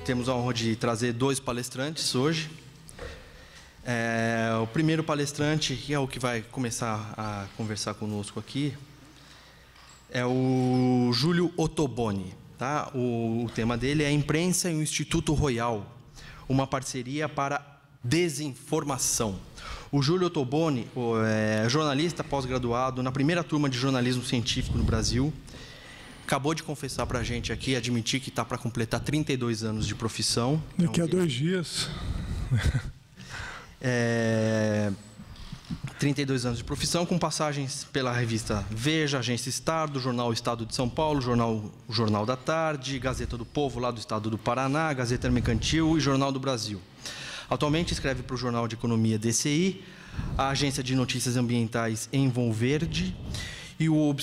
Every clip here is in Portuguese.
temos a honra de trazer 2 palestrantes hoje. O primeiro palestrante, que é o que vai começar a conversar conosco aqui, é o Júlio Ottoboni. Tá? O tema dele é Imprensa e o Instituto Royal, uma parceria para desinformação. O Júlio Ottoboni é jornalista pós-graduado na primeira turma de jornalismo científico no Brasil. Acabou de confessar para a gente aqui, admitir que está para completar 32 anos de profissão. Daqui a 2 dias. 32 anos de profissão, com passagens pela revista Veja, Agência Estado, Jornal Estado de São Paulo, Jornal da Tarde, Gazeta do Povo, lá do Estado do Paraná, Gazeta Mercantil e Jornal do Brasil. Atualmente escreve para o Jornal de Economia DCI, a Agência de Notícias Ambientais Envolverde e o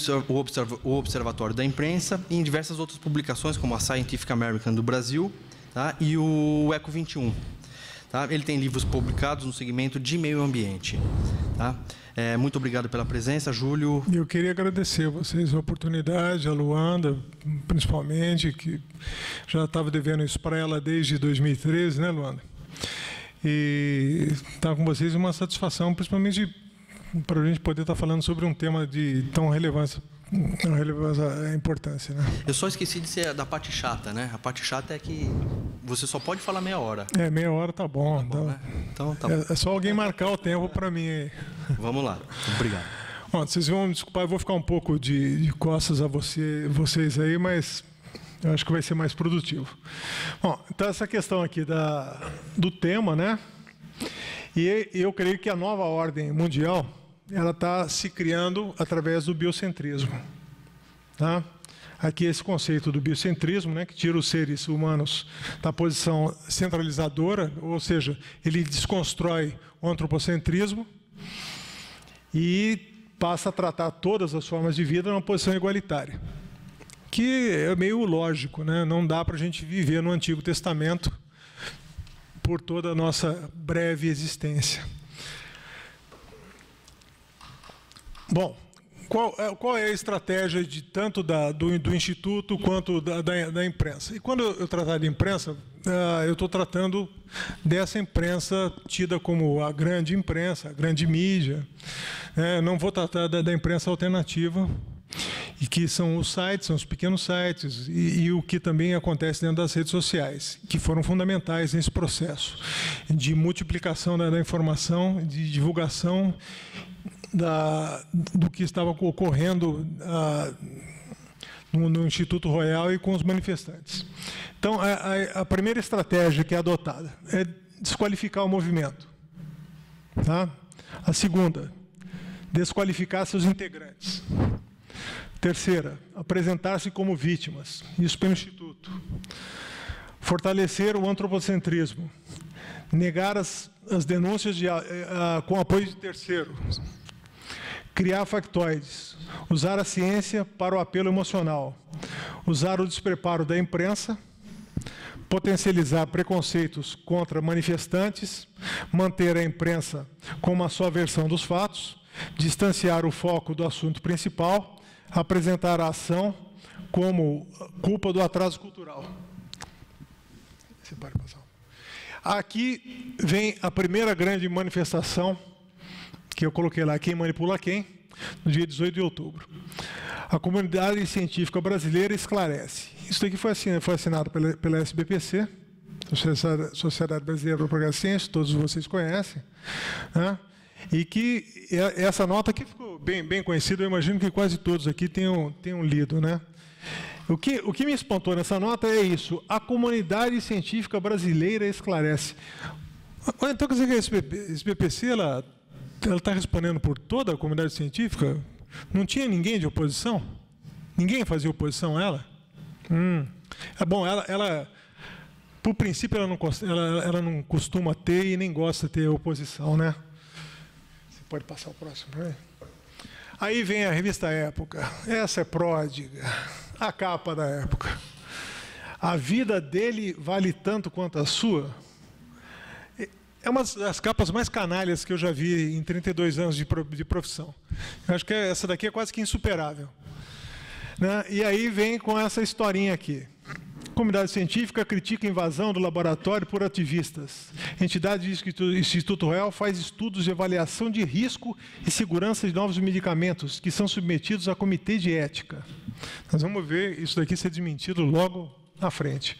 Observatório da Imprensa, e em diversas outras publicações, como a Scientific American do Brasil, tá? E o Eco 21. Tá? Ele tem livros publicados no segmento de meio ambiente. Tá? Muito obrigado pela presença, Júlio. Eu queria agradecer a vocês a oportunidade, a Luanda, principalmente, que já estava devendo isso para ela desde 2013, né, Luanda? E estar com vocês é uma satisfação, principalmente para a gente poder estar falando sobre um tema de tão relevância importância, né? Eu só esqueci de ser da parte chata, né? A parte chata é que você só pode falar meia hora. Meia hora tá bom. Tá bom, né? Então, tá bom. É só alguém marcar o tempo para mim aí. Vamos lá. Obrigado. Bom, vocês vão me desculpar, eu vou ficar um pouco de costas a vocês aí, mas eu acho que vai ser mais produtivo. Bom, então essa questão aqui do tema, né? E eu creio que a nova ordem mundial ela está se criando através do biocentrismo. Tá? Aqui esse conceito do biocentrismo, né, que tira os seres humanos da posição centralizadora, ou seja, ele desconstrói o antropocentrismo e passa a tratar todas as formas de vida numa posição igualitária. Que é meio lógico, né? Não dá para a gente viver no Antigo Testamento por toda a nossa breve existência. Bom, qual é a estratégia de tanto do Instituto quanto da imprensa? E quando eu tratar de imprensa, eu estou tratando dessa imprensa tida como a grande imprensa, a grande mídia. Não vou tratar da imprensa alternativa, e que são os sites, são os pequenos sites, e o que também acontece dentro das redes sociais, que foram fundamentais nesse processo de multiplicação da informação, de divulgação do que estava ocorrendo no Instituto Royal e com os manifestantes. Então, a primeira estratégia que é adotada é desqualificar o movimento. Tá? A segunda, desqualificar seus integrantes. Terceira, apresentar-se como vítimas. Isso pelo Instituto. Fortalecer o antropocentrismo. Negar as denúncias com apoio de terceiros. Criar factoides, usar a ciência para o apelo emocional, usar o despreparo da imprensa, potencializar preconceitos contra manifestantes, manter a imprensa com uma só versão dos fatos, distanciar o foco do assunto principal, apresentar a ação como culpa do atraso cultural. Você pode passar. Aqui vem a primeira grande manifestação que eu coloquei lá, Quem Manipula Quem, no dia 18 de outubro. A comunidade científica brasileira esclarece. Isso daqui foi assinado pela SBPC, Sociedade Brasileira de Propaganda da Ciência, todos vocês conhecem, né? E que essa nota aqui ficou bem conhecida, eu imagino que quase todos aqui tenham lido, né? O que me espantou nessa nota é isso: a comunidade científica brasileira esclarece. Então quer dizer que a SBPC ela está respondendo por toda a comunidade científica? Não tinha ninguém de oposição? Ninguém fazia oposição a ela? Bom, ela por princípio, ela não costuma ter e nem gosta de ter oposição, né? Você pode passar o próximo para mim? Aí vem a revista Época. Essa é pródiga. A capa da Época. A vida dele vale tanto quanto a sua? É uma das capas mais canalhas que eu já vi em 32 anos de profissão. Eu acho que essa daqui é quase que insuperável. Né? E aí vem com essa historinha aqui. comunidade científica critica a invasão do laboratório por ativistas. A entidade do Instituto Royal faz estudos de avaliação de risco e segurança de novos medicamentos que são submetidos a comitê de ética. Nós vamos ver isso daqui ser desmentido logo na frente.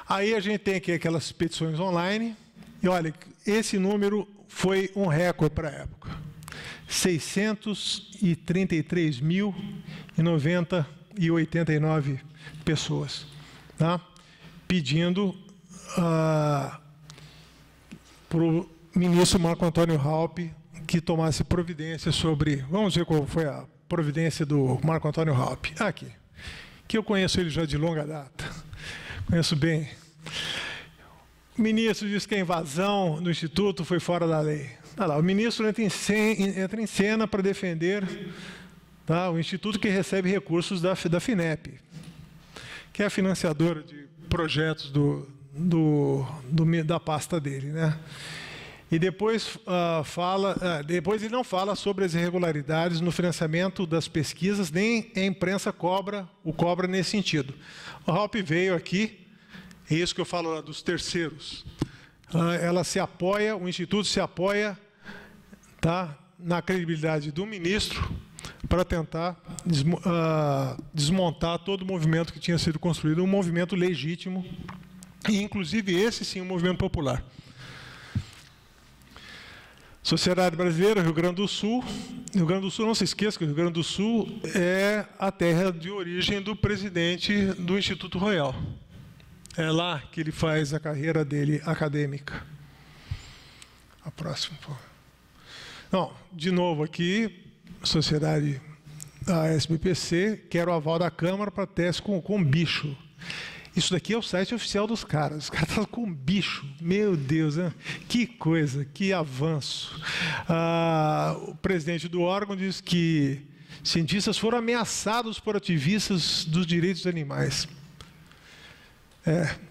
Aí a gente tem aqui aquelas petições online. E olha, esse número foi um recorde para a época. 633.089 pessoas, tá? Pedindo para o ministro Marco Antônio Raupp que tomasse providência sobre... Vamos ver qual foi a providência do Marco Antônio Raupp. Aqui, que eu conheço ele já de longa data. Conheço bem. O ministro diz que a invasão do Instituto foi fora da lei. Olha lá, o ministro entra em cena para defender, tá, o Instituto que recebe recursos da FINEP, que é a financiadora de projetos da pasta dele, né? E depois depois ele não fala sobre as irregularidades no financiamento das pesquisas, nem a imprensa cobra nesse sentido. O Raupp veio aqui. É isso que eu falo lá dos terceiros. Ela se apoia, o Instituto se apoia, tá, na credibilidade do ministro para tentar desmontar todo o movimento que tinha sido construído, um movimento legítimo, e inclusive esse sim, um movimento popular. Sociedade Brasileira, Rio Grande do Sul. Rio Grande do Sul, não se esqueça que o Rio Grande do Sul é a terra de origem do presidente do Instituto Royal. É lá que ele faz a carreira dele acadêmica. A próxima, por favor. Não, de novo aqui, sociedade da SBPC, quer o aval da Câmara para teste com bicho. Isso daqui é o site oficial dos caras. Os caras estão com bicho. Meu Deus, né? Que coisa, que avanço. O presidente do órgão diz que cientistas foram ameaçados por ativistas dos direitos dos animais.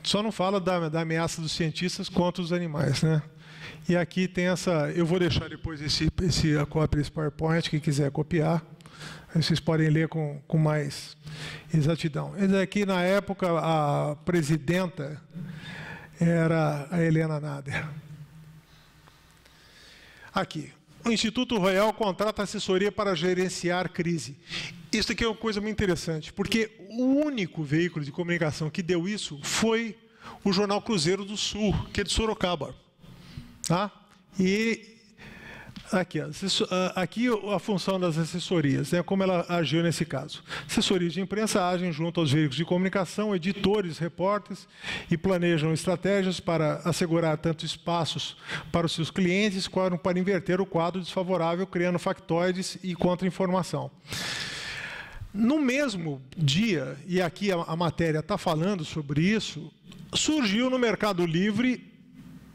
Só não fala da ameaça dos cientistas contra os animais, né? E aqui tem essa... Eu vou deixar depois a cópia desse PowerPoint, quem quiser copiar. Aí vocês podem ler com mais exatidão. Esse aqui, na época, a presidenta era a Helena Nader. Aqui. O Instituto Royal contrata assessoria para gerenciar crise. Isso aqui é uma coisa muito interessante, porque o único veículo de comunicação que deu isso foi o Jornal Cruzeiro do Sul, que é de Sorocaba. Tá? E aqui, aqui a função das assessorias, né, como ela agiu nesse caso. Assessorias de imprensa agem junto aos veículos de comunicação, editores, repórteres, e planejam estratégias para assegurar tanto espaços para os seus clientes, quanto para inverter o quadro desfavorável, criando factoides e contra-informação. No mesmo dia, e aqui a matéria está falando sobre isso, surgiu no Mercado Livre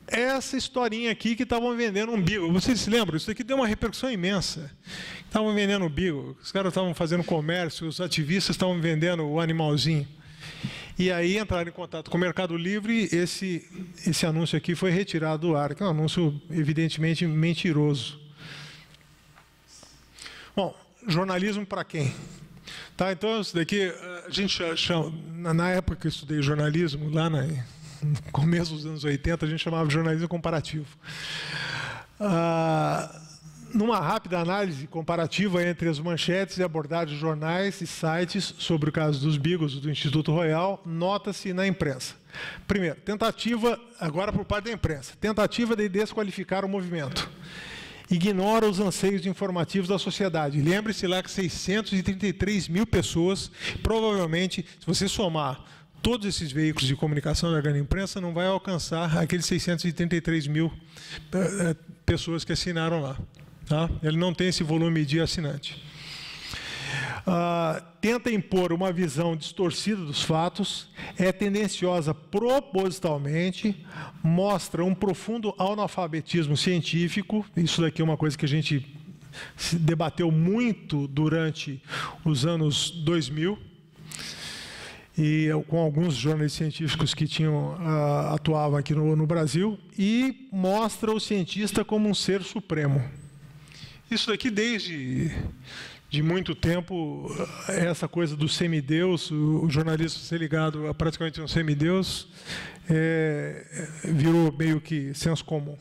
essa historinha aqui que estavam vendendo umbigo. Vocês se lembram? Isso aqui deu uma repercussão imensa. Estavam vendendo umbigo, os caras estavam fazendo comércio, os ativistas estavam vendendo o animalzinho. E aí entraram em contato com o Mercado Livre, esse anúncio aqui foi retirado do ar, que é um anúncio evidentemente mentiroso. Bom, jornalismo para quem? Tá, então, isso daqui, a gente chama, na época que eu estudei jornalismo, lá no começo dos anos 80, a gente chamava de jornalismo comparativo. Numa rápida análise comparativa entre as manchetes e abordagens de jornais e sites sobre o caso dos bigos do Instituto Royal, nota-se na imprensa. Primeiro, tentativa, agora por parte da imprensa, tentativa de desqualificar o movimento. Ignora os anseios informativos da sociedade. Lembre-se lá que 633 mil pessoas, provavelmente, se você somar todos esses veículos de comunicação da grande imprensa, não vai alcançar aqueles 633 mil pessoas que assinaram lá. Tá? Ele não tem esse volume de assinante. Tenta impor uma visão distorcida dos fatos, é tendenciosa propositalmente, mostra um profundo analfabetismo científico. Isso daqui é uma coisa que a gente debateu muito durante os anos 2000, e com alguns jornalistas científicos que atuavam aqui no Brasil, e mostra o cientista como um ser supremo. Isso daqui desde de muito tempo, essa coisa do semideus, o jornalista ser ligado a praticamente um semideus, virou meio que senso comum.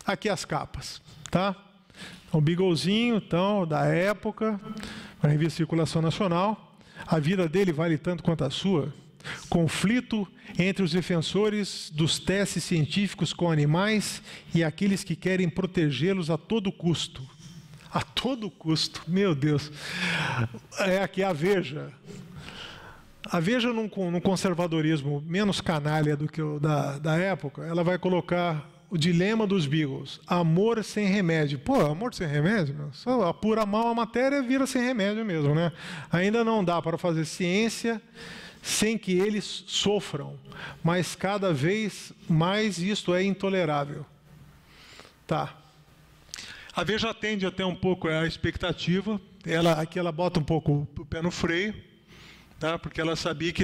Aqui as capas, tá? O Beaglezinho, então, da época, a revista Circulação Nacional. A vida dele vale tanto quanto a sua. Conflito entre os defensores dos testes científicos com animais e aqueles que querem protegê-los a todo custo. A todo custo, meu Deus. Aqui a Veja. A Veja, num conservadorismo menos canalha do que o da época, ela vai colocar o dilema dos Beagles. Amor sem remédio. Pô, amor sem remédio? Meu? Só apura mal a matéria, vira sem remédio mesmo, né? Ainda não dá para fazer ciência sem que eles sofram, mas cada vez mais isto é intolerável. Tá. A Veja atende até um pouco a expectativa. Aqui ela bota um pouco o pé no freio, tá? Porque ela sabia que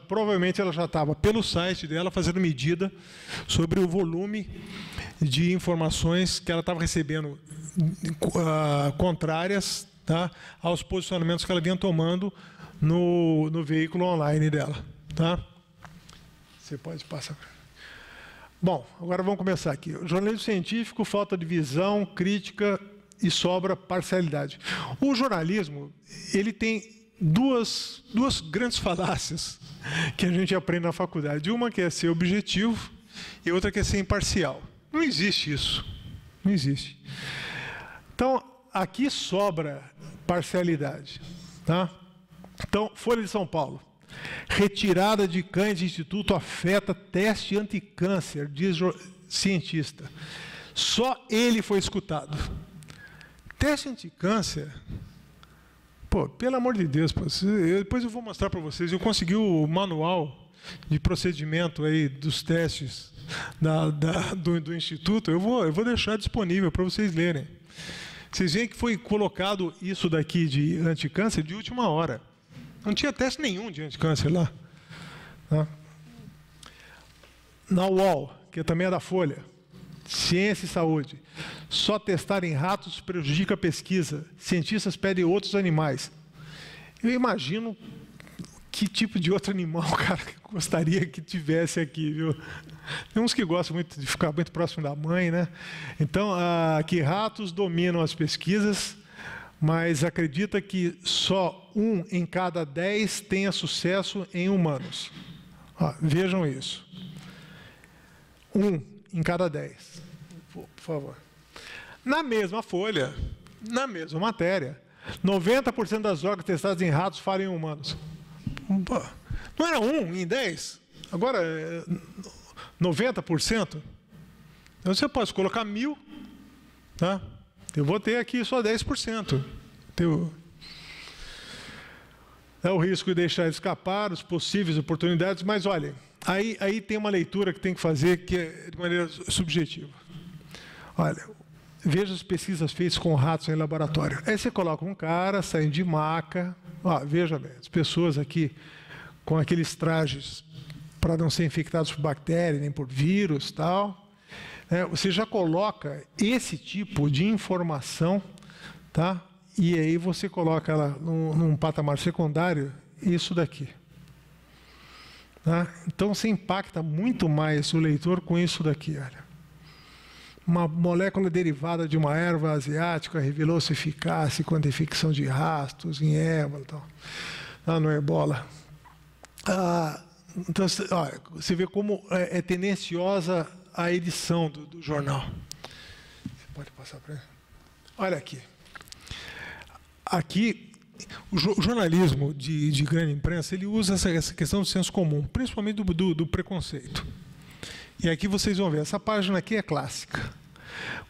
provavelmente ela já estava pelo site dela fazendo medida sobre o volume de informações que ela estava recebendo contrárias, tá, aos posicionamentos que ela vinha tomando no veículo online dela, tá? Você pode passar. Bom, agora vamos começar aqui. O jornalismo científico, falta de visão, crítica e sobra parcialidade. O jornalismo, ele tem duas grandes falácias que a gente aprende na faculdade. Uma que é ser objetivo e outra que é ser imparcial. Não existe isso. Não existe. Então, aqui sobra parcialidade, tá? Então, Folha de São Paulo. Retirada de cães de instituto afeta teste anticâncer, diz cientista. Só ele foi escutado. Teste anticâncer? Pô, pelo amor de Deus, depois eu vou mostrar para vocês. Eu consegui o manual de procedimento aí dos testes do Instituto. Eu vou deixar disponível para vocês lerem. Vocês veem que foi colocado isso daqui de anticâncer de última hora. Não tinha teste nenhum de anticâncer lá. Tá? Na UOL, que também é da Folha, Ciência e Saúde. Só testar em ratos prejudica a pesquisa. Cientistas pedem outros animais. Eu imagino que tipo de outro animal o cara gostaria que tivesse aqui, viu? Tem uns que gostam muito de ficar muito próximo da mãe, né? Então, que ratos dominam as pesquisas, mas acredita que só 1 em cada 10 tenha sucesso em humanos. Vejam isso. 1 em cada 10. Por favor. Na mesma folha, na mesma matéria, 90% das drogas testadas em ratos falham em humanos. Não era 1 em 10? Agora, 90%? Então, você pode colocar 1.000, tá? Eu vou ter aqui só 10%. É o risco de deixar escapar as possíveis oportunidades, mas olha, aí tem uma leitura que tem que fazer que é de maneira subjetiva. Olha, veja as pesquisas feitas com ratos em laboratório. Aí você coloca um cara saindo de maca, veja bem, as pessoas aqui com aqueles trajes para não ser infectados por bactéria nem por vírus, tal. Você já coloca esse tipo de informação, tá? E aí você coloca ela num patamar secundário, isso daqui. Tá? Então você impacta muito mais o leitor com isso daqui, olha. Uma molécula derivada de uma erva asiática revelou-se eficaz contra a infecção de rastros em ébola, tal. No ebola. Então, olha, você vê como é tendenciosa a edição do jornal. Você pode passar para ele? Olha aqui. Aqui, o jornalismo de grande imprensa, ele usa essa questão do senso comum, principalmente do preconceito. E aqui vocês vão ver, essa página aqui é clássica.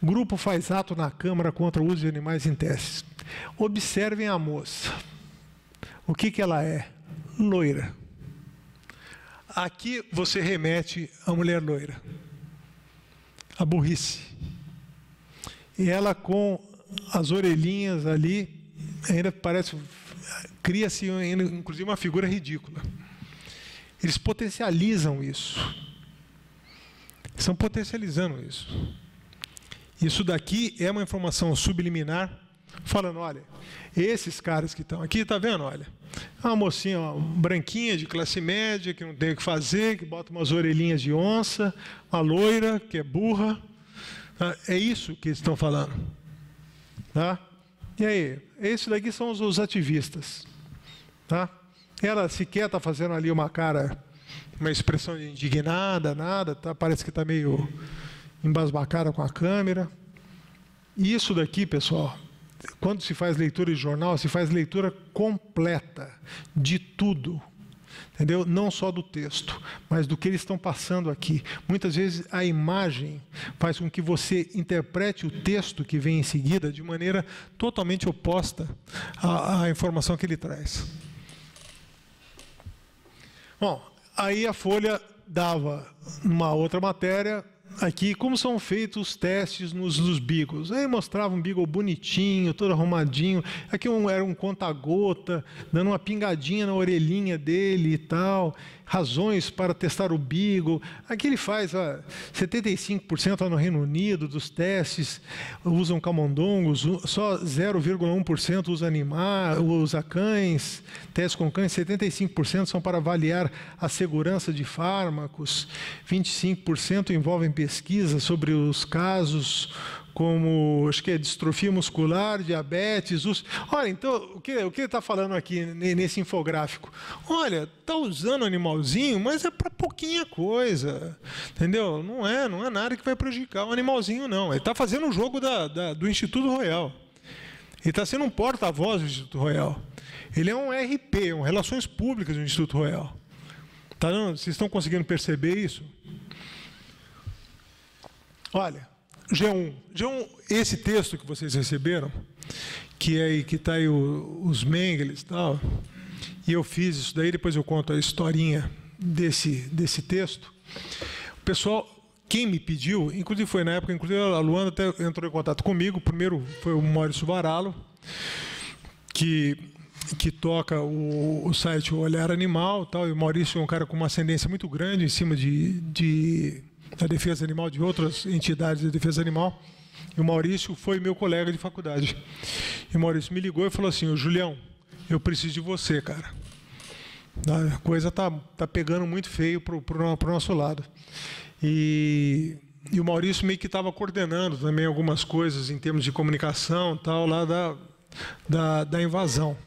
O grupo faz ato na Câmara contra o uso de animais em testes. Observem a moça. O que ela é? Loira. Aqui você remete a mulher loira. A burrice. E ela com as orelhinhas ali, ainda parece, cria-se inclusive uma figura ridícula. Eles potencializam isso. Estão potencializando isso. Isso daqui é uma informação subliminar falando, olha, esses caras que estão aqui, tá vendo, olha, uma mocinha branquinha de classe média, que não tem o que fazer, que bota umas orelhinhas de onça, uma loira, que é burra, tá? É isso que eles estão falando. Tá? E aí, esses daqui são os ativistas. Tá? Ela sequer está fazendo ali uma expressão de indignada, nada, tá? Parece que está meio embasbacada com a câmera. E isso daqui, pessoal, quando se faz leitura de jornal, se faz leitura completa de tudo, entendeu? Não só do texto, mas do que eles estão passando aqui. Muitas vezes a imagem faz com que você interprete o texto que vem em seguida de maneira totalmente oposta à informação que ele traz. Bom, aí a Folha dava numa outra matéria aqui como são feitos os testes nos beagles. Aí mostrava um beagle bonitinho, todo arrumadinho. Aqui era um conta-gota, dando uma pingadinha na orelhinha dele e tal. Razões para testar o beagle. Aqui ele faz 75% no Reino Unido dos testes usam camundongos, só 0,1% usa cães, testes com cães, 75% são para avaliar a segurança de fármacos, 25% envolvem pesquisa sobre os casos como, acho que é distrofia muscular, diabetes. Olha, então, o que ele está falando aqui nesse infográfico? Olha, está usando animalzinho, mas é para pouquinha coisa, entendeu? Não é nada que vai prejudicar o animalzinho, não. Ele está fazendo um jogo do Instituto Royal. Ele está sendo um porta-voz do Instituto Royal. Ele é um RP, Relações Públicas do Instituto Royal. Tá, vocês estão conseguindo perceber isso? Olha, G1, esse texto que vocês receberam, que está aí os Mengeles e tal, e eu fiz isso daí, depois eu conto a historinha desse texto. O pessoal, quem me pediu, inclusive foi na época, inclusive a Luana até entrou em contato comigo, primeiro foi o Maurício Varallo, que toca o site O Olhar Animal, tal, e o Maurício é um cara com uma ascendência muito grande em cima da defesa animal, de outras entidades de defesa animal. E o Maurício foi meu colega de faculdade. E o Maurício me ligou e falou assim: Julião, eu preciso de você, cara. A coisa tá pegando muito feio pro nosso lado. E o Maurício meio que estava coordenando também algumas coisas em termos de comunicação, tal, lá da invasão.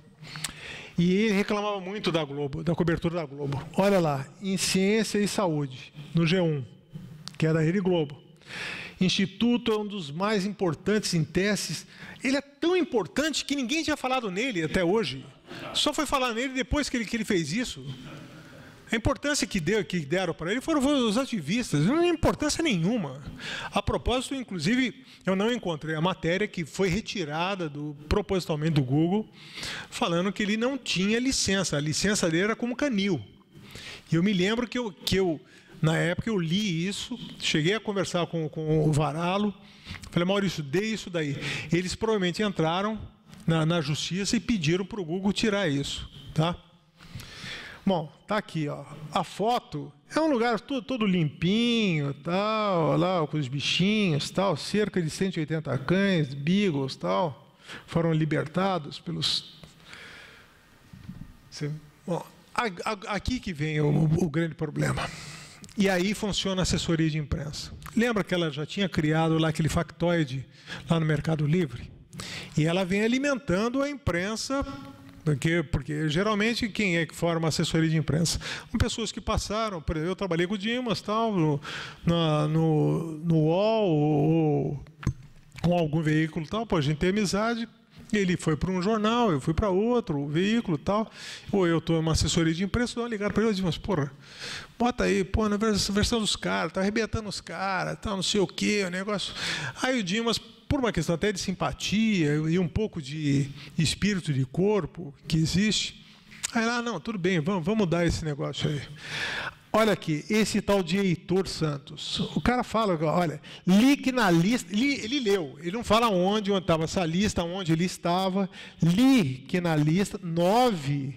E ele reclamava muito da Globo, da cobertura da Globo. Olha lá, em Ciência e Saúde, no G1, que é da Rede Globo. Instituto é um dos mais importantes em testes. Ele é tão importante que ninguém tinha falado nele até hoje. Só foi falar nele depois que ele fez isso. A importância que deram para ele foram os ativistas. Não tem importância nenhuma. A propósito, inclusive, eu não encontrei a matéria que foi retirada propositalmente do Google, falando que ele não tinha licença. A licença dele era como canil. E eu me lembro que eu na época eu li isso, cheguei a conversar com o Varallo, falei: Maurício, dê isso daí. Eles provavelmente entraram na justiça e pediram para o Google tirar isso, tá? Bom, tá aqui, ó. A foto é um lugar todo limpinho, tal, lá com os bichinhos, tal, cerca de 180 cães, beagles, tal, foram libertados pelos. Bom, aqui que vem o grande problema. E aí funciona a assessoria de imprensa. Lembra que ela já tinha criado lá aquele factoide lá no Mercado Livre? E ela vem alimentando a imprensa, porque geralmente quem é que forma a assessoria de imprensa? São pessoas que passaram, por exemplo, eu trabalhei com o Dimas, tal, no UOL, ou com algum veículo, tal, a gente tem amizade. Ele foi para um jornal, eu fui para outro veículo, tal. Ou eu estou numa assessoria de imprensa, dou uma ligada para ele e digo: mas, porra, bota aí, na versão dos caras, tá arrebentando os caras, tal, não sei o quê, o negócio. Aí o Dimas, por uma questão até de simpatia e um pouco de espírito de corpo que existe, aí lá, não, tudo bem, vamos mudar esse negócio aí. Olha aqui, esse tal de Heitor Santos. O cara fala, olha, ligue na lista. Ele leu, ele não fala onde estava essa lista, onde ele estava. Li que na lista 9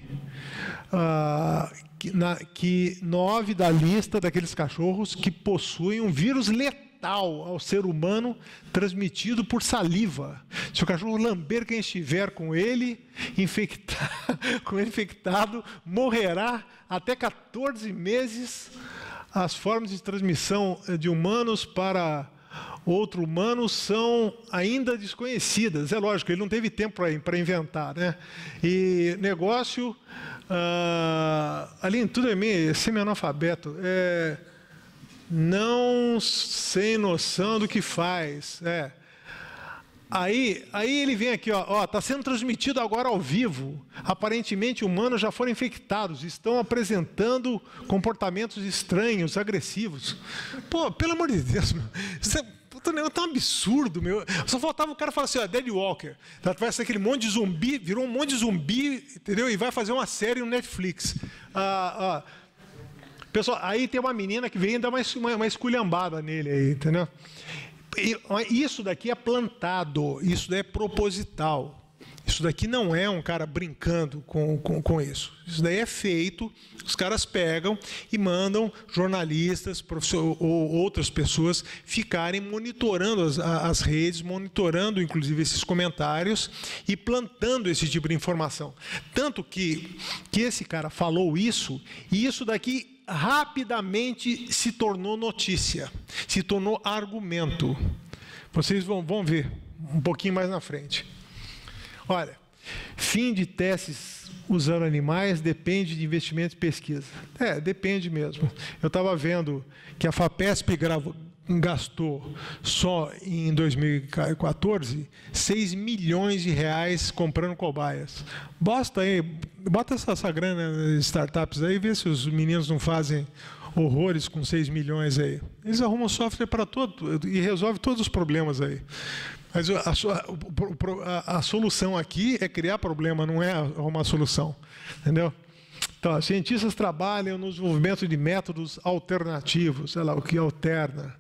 da lista daqueles cachorros que possuem um vírus letal letal ao ser humano transmitido por saliva. Se o cachorro lamber quem estiver com ele infectado, morrerá até 14 meses. As formas de transmissão de humanos para outro humano são ainda desconhecidas. É lógico, ele não teve tempo para inventar, né? E negócio, além de tudo, é semi-analfabeto, não sem noção do que faz. Aí ele vem aqui, está sendo transmitido agora ao vivo. Aparentemente, humanos já foram infectados, estão apresentando comportamentos estranhos, agressivos. Pô, pelo amor de Deus, isso é tão absurdo, meu. Só faltava o cara falar assim, Dead Walker. Vai ser aquele monte de zumbi, virou um monte de zumbi, entendeu? E vai fazer uma série no Netflix. Pessoal, aí tem uma menina que vem e dá uma esculhambada nele aí, entendeu? Isso daqui é plantado, isso daí é proposital. Isso daqui não é um cara brincando com isso. Isso daí é feito, os caras pegam e mandam jornalistas ou outras pessoas ficarem monitorando as redes, monitorando inclusive esses comentários e plantando esse tipo de informação. Tanto que esse cara falou isso, e isso daqui rapidamente se tornou notícia, se tornou argumento. Vocês vão ver um pouquinho mais na frente. Olha, fim de testes usando animais depende de investimento e pesquisa. Depende mesmo. Eu estava vendo que a FAPESP gastou só em 2014 6 milhões de reais comprando cobaias. Bota essa grana nas startups aí, vê se os meninos não fazem horrores com 6 milhões aí. Eles arrumam software para todo e resolve todos os problemas aí. Mas a solução aqui é criar problema, não é arrumar solução. Entendeu? Então, cientistas trabalham no desenvolvimento de métodos alternativos, sei lá, o que alterna.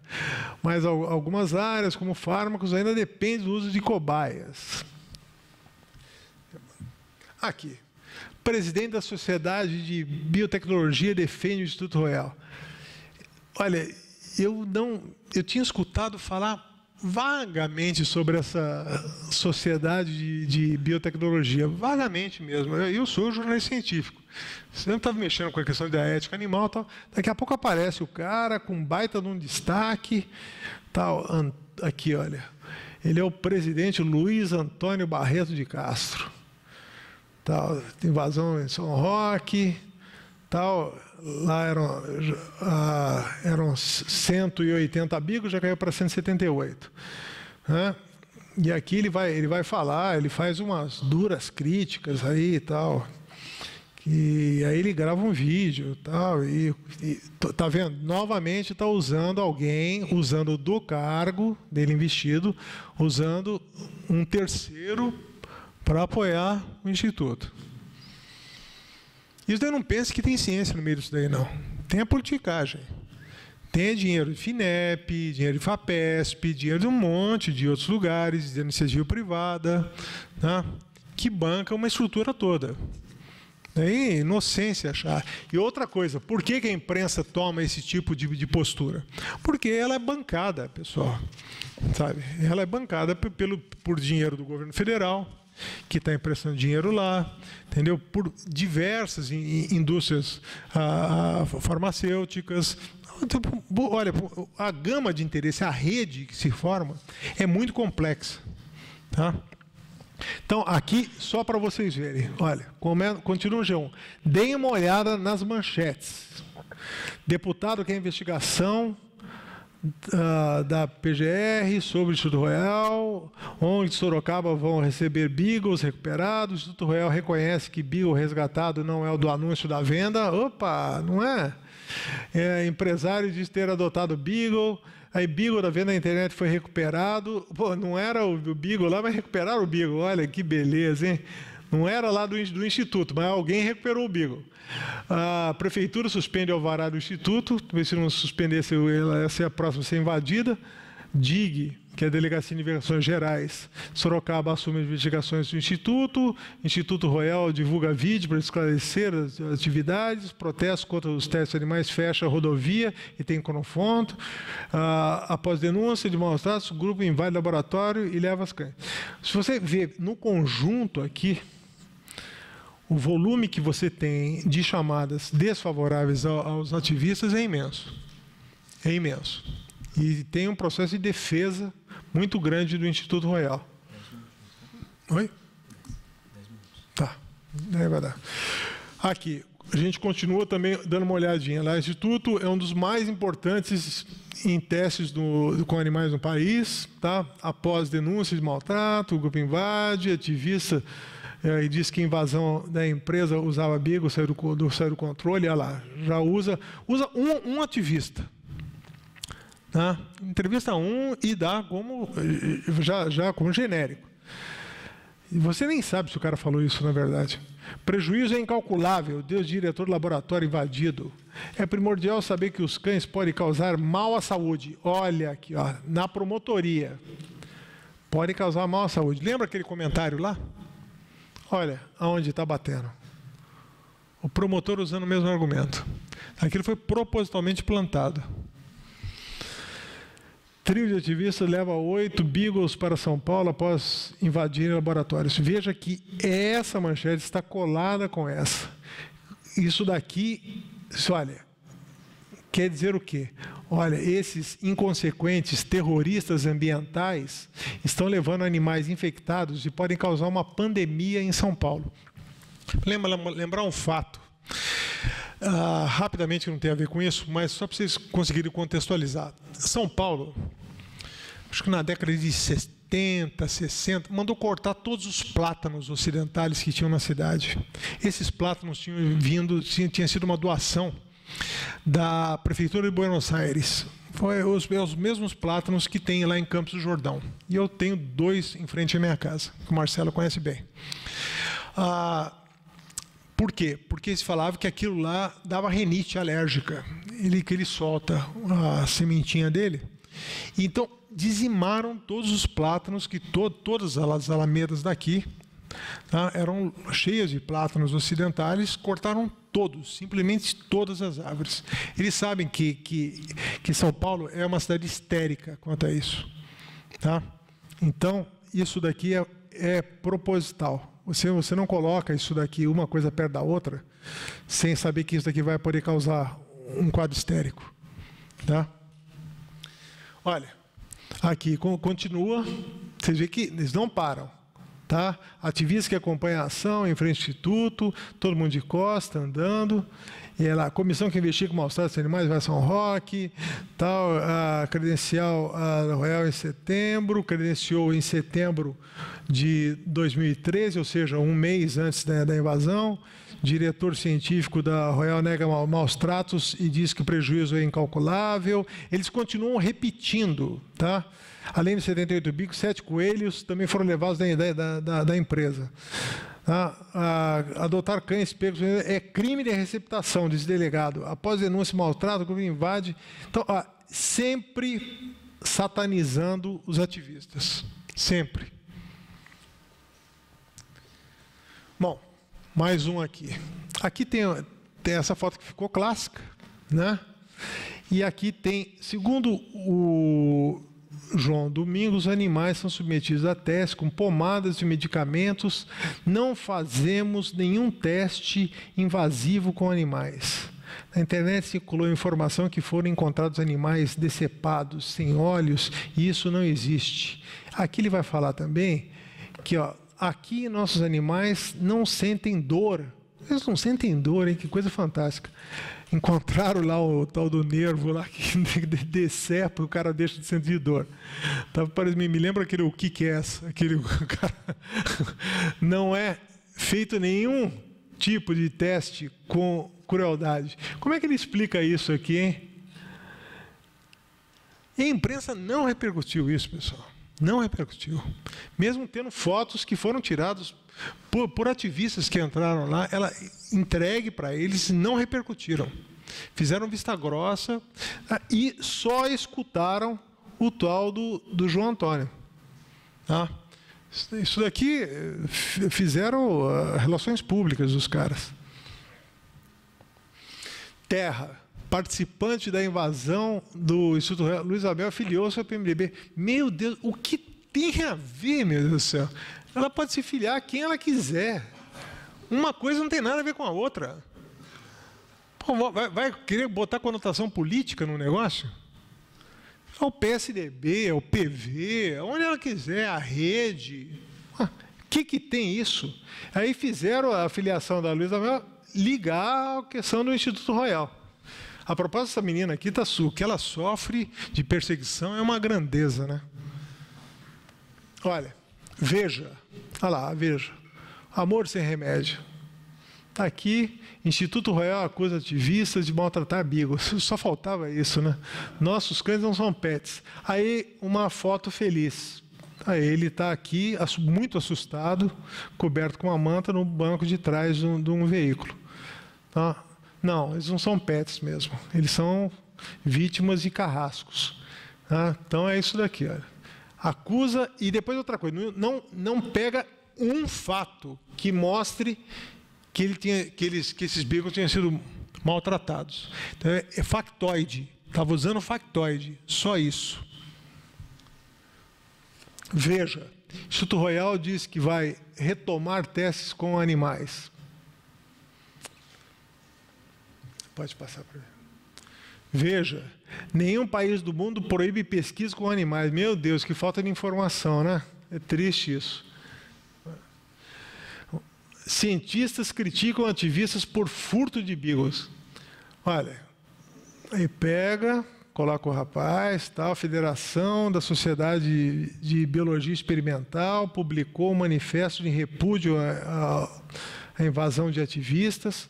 Mas algumas áreas, como fármacos, ainda dependem do uso de cobaias. Aqui. Presidente da Sociedade de Biotecnologia defende o Instituto Royal. Olha, eu tinha escutado falar vagamente sobre essa sociedade de biotecnologia, vagamente mesmo. Eu sou jornalista científico. Você não estava mexendo com a questão da ética animal, tal. Daqui a pouco aparece o cara com um baita de um destaque, tal. Aqui, olha, ele é o presidente Luiz Antônio Barreto de Castro, tal. Invasão em São Roque, tal. Lá eram 180 bigos, já caiu para 178. Né? E aqui ele vai falar, ele faz umas duras críticas aí e tal. E aí ele grava um vídeo tal, e tá vendo? Novamente está usando usando do cargo dele investido, usando um terceiro para apoiar o Instituto. Isso daí não pense que tem ciência no meio disso daí, não. Tem a politicagem. Tem dinheiro de FINEP, dinheiro de FAPESP, dinheiro de um monte de outros lugares, de iniciativa privada, tá? Que banca uma estrutura toda. É inocência achar. E outra coisa, por que a imprensa toma esse tipo de postura? Porque ela é bancada, pessoal. Sabe? Ela é bancada por dinheiro do governo federal, que está emprestando dinheiro lá, entendeu? Por diversas indústrias farmacêuticas. Então, olha, a gama de interesse, a rede que se forma é muito complexa. Tá? Então, aqui, só para vocês verem, olha, continua o G1. Deem uma olhada nas manchetes. Deputado quer investigação da PGR sobre o Instituto Royal, onde Sorocaba vão receber Beagles recuperados. O Instituto Royal reconhece que Beagle resgatado não é o do anúncio da venda. Opa, não é? Empresário diz ter adotado Beagle. Aí Beagle da venda na internet foi recuperado. Pô, não era o Beagle lá, mas recuperaram o Beagle. Olha que beleza, hein? Não era lá do Instituto, mas alguém recuperou o Beagle. A prefeitura suspende o alvará do Instituto, talvez se não suspendesse, ela ia ser a próxima a ser invadida. DIG, que é a Delegacia de Investigações Gerais. Sorocaba assume as investigações do Instituto Royal divulga vídeo para esclarecer as atividades, protesto contra os testes animais, fecha a rodovia e tem confronto. Após denúncia de maus tratos, o grupo invade o laboratório e leva as cães. Se você ver no conjunto aqui, o volume que você tem de chamadas desfavoráveis aos ativistas é imenso. É imenso. E tem um processo de defesa muito grande do Instituto Royal. 10 minutos. Oi? 10 minutos. Tá. Vai dar. Aqui, a gente continua também dando uma olhadinha lá. O Instituto é um dos mais importantes em testes com animais no país. Tá? Após denúncias de maltrato, o grupo invade, ativista... e diz que a invasão da empresa usava abrigo, saiu do controle, olha lá, já usa um ativista. Tá? Entrevista e dá como, já como genérico. E você nem sabe se o cara falou isso, na verdade. Prejuízo é incalculável, Deus, diretor do laboratório invadido. É primordial saber que os cães podem causar mal à saúde. Olha aqui, ó, na promotoria. Podem causar mal à saúde. Lembra aquele comentário lá? Olha aonde está batendo. O promotor usando o mesmo argumento. Aquilo foi propositalmente plantado. Trio de ativistas leva 8 beagles para São Paulo após invadirem laboratórios. Veja que essa manchete está colada com essa. Isso daqui, olha, quer dizer o quê? Olha, esses inconsequentes terroristas ambientais estão levando animais infectados e podem causar uma pandemia em São Paulo. Lembrar um fato, rapidamente, que não tem a ver com isso, mas só para vocês conseguirem contextualizar. São Paulo, acho que na década de 70, 60, mandou cortar todos os plátanos ocidentais que tinham na cidade. Esses plátanos tinha sido uma doação da Prefeitura de Buenos Aires. Foi os mesmos plátanos que tem lá em Campos do Jordão. E eu tenho 2 em frente à minha casa, que o Marcelo conhece bem. Por quê? Porque se falava que aquilo lá dava rinite alérgica. Que ele solta a sementinha dele. Então, dizimaram todos os plátanos, que todas as alamedas daqui, tá, eram cheias de plátanos ocidentais, cortaram todos, simplesmente todas as árvores. Eles sabem que São Paulo é uma cidade histérica quanto a isso. Tá? Então, isso daqui é proposital. Você não coloca isso daqui, uma coisa perto da outra, sem saber que isso daqui vai poder causar um quadro histérico. Tá? Olha, aqui continua, vocês veem que eles não param. Tá? Ativistas que acompanham a ação em frente ao Instituto, todo mundo de costa, andando. E lá, a comissão que investiga o maus-tratos dos animais vai São Roque, tal, a credencial Royal em setembro, credenciou em setembro de 2013, ou seja, um mês antes da invasão. Diretor científico da Royal nega maus-tratos e diz que o prejuízo é incalculável. Eles continuam repetindo, tá? Além de 78 bicos, 7 coelhos também foram levados da empresa. Adotar cães pegos é crime de receptação, diz delegado. Após denúncia de maltrato, o grupo invade. Então, sempre satanizando os ativistas. Sempre. Bom, mais um aqui. Aqui tem essa foto que ficou clássica, né? E aqui tem, segundo o João Domingos, os animais são submetidos a testes com pomadas de medicamentos. Não fazemos nenhum teste invasivo com animais. Na internet circulou informação que foram encontrados animais decepados, sem olhos, e isso não existe. Aqui ele vai falar também que, aqui nossos animais não sentem dor. Eles não sentem dor, hein? Que coisa fantástica. Encontraram lá o tal do nervo lá que decepa, o cara deixa de sentir dor. Me lembra aquele o Kick-Ass, aquele cara. Não é feito nenhum tipo de teste com crueldade. Como é que ele explica isso aqui, hein? E a imprensa não repercutiu isso, pessoal. Não repercutiu. Mesmo tendo fotos que foram tiradas por ativistas que entraram lá, ela entregue para eles, não repercutiram. Fizeram vista grossa e só escutaram o tal do João Antônio. Tá? Isso daqui fizeram relações públicas dos caras. Terra, participante da invasão do Instituto Royal, Luiz Abel filiou-se ao PMDB. Meu Deus, o que tem a ver, meu Deus do céu? Ela pode se filiar a quem ela quiser. Uma coisa não tem nada a ver com a outra. Pô, vai querer botar conotação política no negócio? É o PSDB, é o PV, onde ela quiser, a rede. O que tem isso? Aí fizeram a filiação da Luiza Mel ligar à questão do Instituto Royal. A propósito dessa menina aqui, o que ela sofre de perseguição é uma grandeza, né? Olha, Veja, olha lá, Veja, Amor Sem Remédio. Está aqui, Instituto Royal acusa ativistas de maltratar beagles. Só faltava isso, né? Nossos cães não são pets. Aí, uma foto feliz. Aí ele está aqui, muito assustado, coberto com uma manta no banco de trás de um veículo. Tá? Não, eles não são pets mesmo. Eles são vítimas de carrascos. Tá? Então, é isso daqui. Olha. Acusa, e depois outra coisa, não pega um fato que mostre que esses beagles tinham sido maltratados. Então, é factoide. Estava usando factoide, só isso. Veja, o Instituto Royal diz que vai retomar testes com animais. Pode passar para mim. Veja, nenhum país do mundo proíbe pesquisa com animais. Meu Deus, que falta de informação, né? É triste isso. Cientistas criticam ativistas por furto de beagles. Olha, aí pega, coloca o rapaz, tal, a Federação da Sociedade de Biologia Experimental publicou um manifesto de repúdio à invasão de ativistas.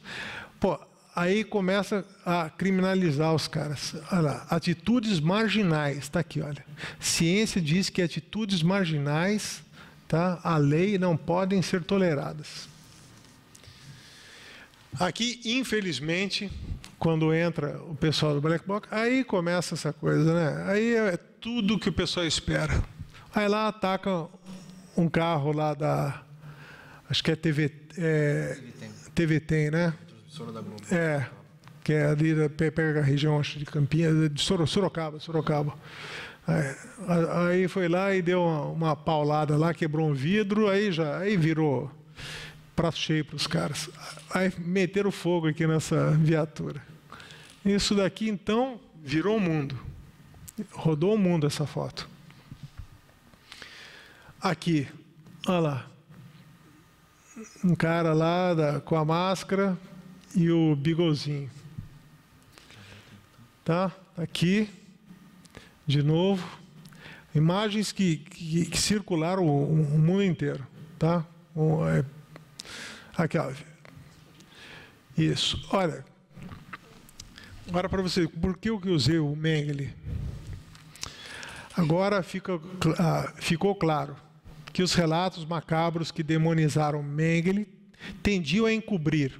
Pô, aí começa a criminalizar os caras. Olha lá, atitudes marginais, está aqui, olha. Ciência diz que atitudes marginais, tá, a lei não podem ser toleradas. Aqui, infelizmente, quando entra o pessoal do Black Bloc, aí começa essa coisa, né? Aí é tudo que o pessoal espera. Aí lá ataca um carro lá da... Acho que é TVT, né? É, que é ali, pega a região, acho, de Campinas, de Sorocaba. Aí foi lá e deu uma paulada lá, quebrou um vidro, aí virou prato cheio para os caras. Aí meteram fogo aqui nessa viatura. Isso daqui, então, virou o mundo. Rodou o mundo essa foto. Aqui, olha lá. Um cara lá com a máscara e o bigozinho. Tá? Aqui, de novo. Imagens que circularam o mundo inteiro. Tá? Aqui, ó. Isso. Olha, agora para você, por que eu usei o Mengele? Agora ficou claro que os relatos macabros que demonizaram Mengele tendiam a encobrir.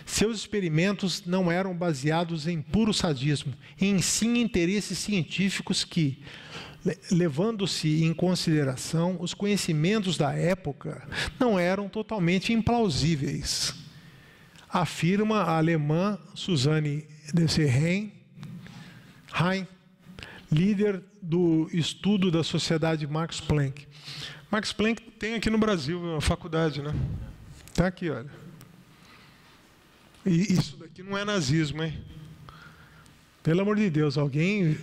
Seus experimentos não eram baseados em puro sadismo, em sim interesses científicos que, levando-se em consideração os conhecimentos da época, não eram totalmente implausíveis. Afirma a alemã Susanne Desserheim, líder do estudo da Sociedade Max Planck. Max Planck tem aqui no Brasil a faculdade, né? Está aqui, olha. E isso daqui não é nazismo, hein? Pelo amor de Deus, alguém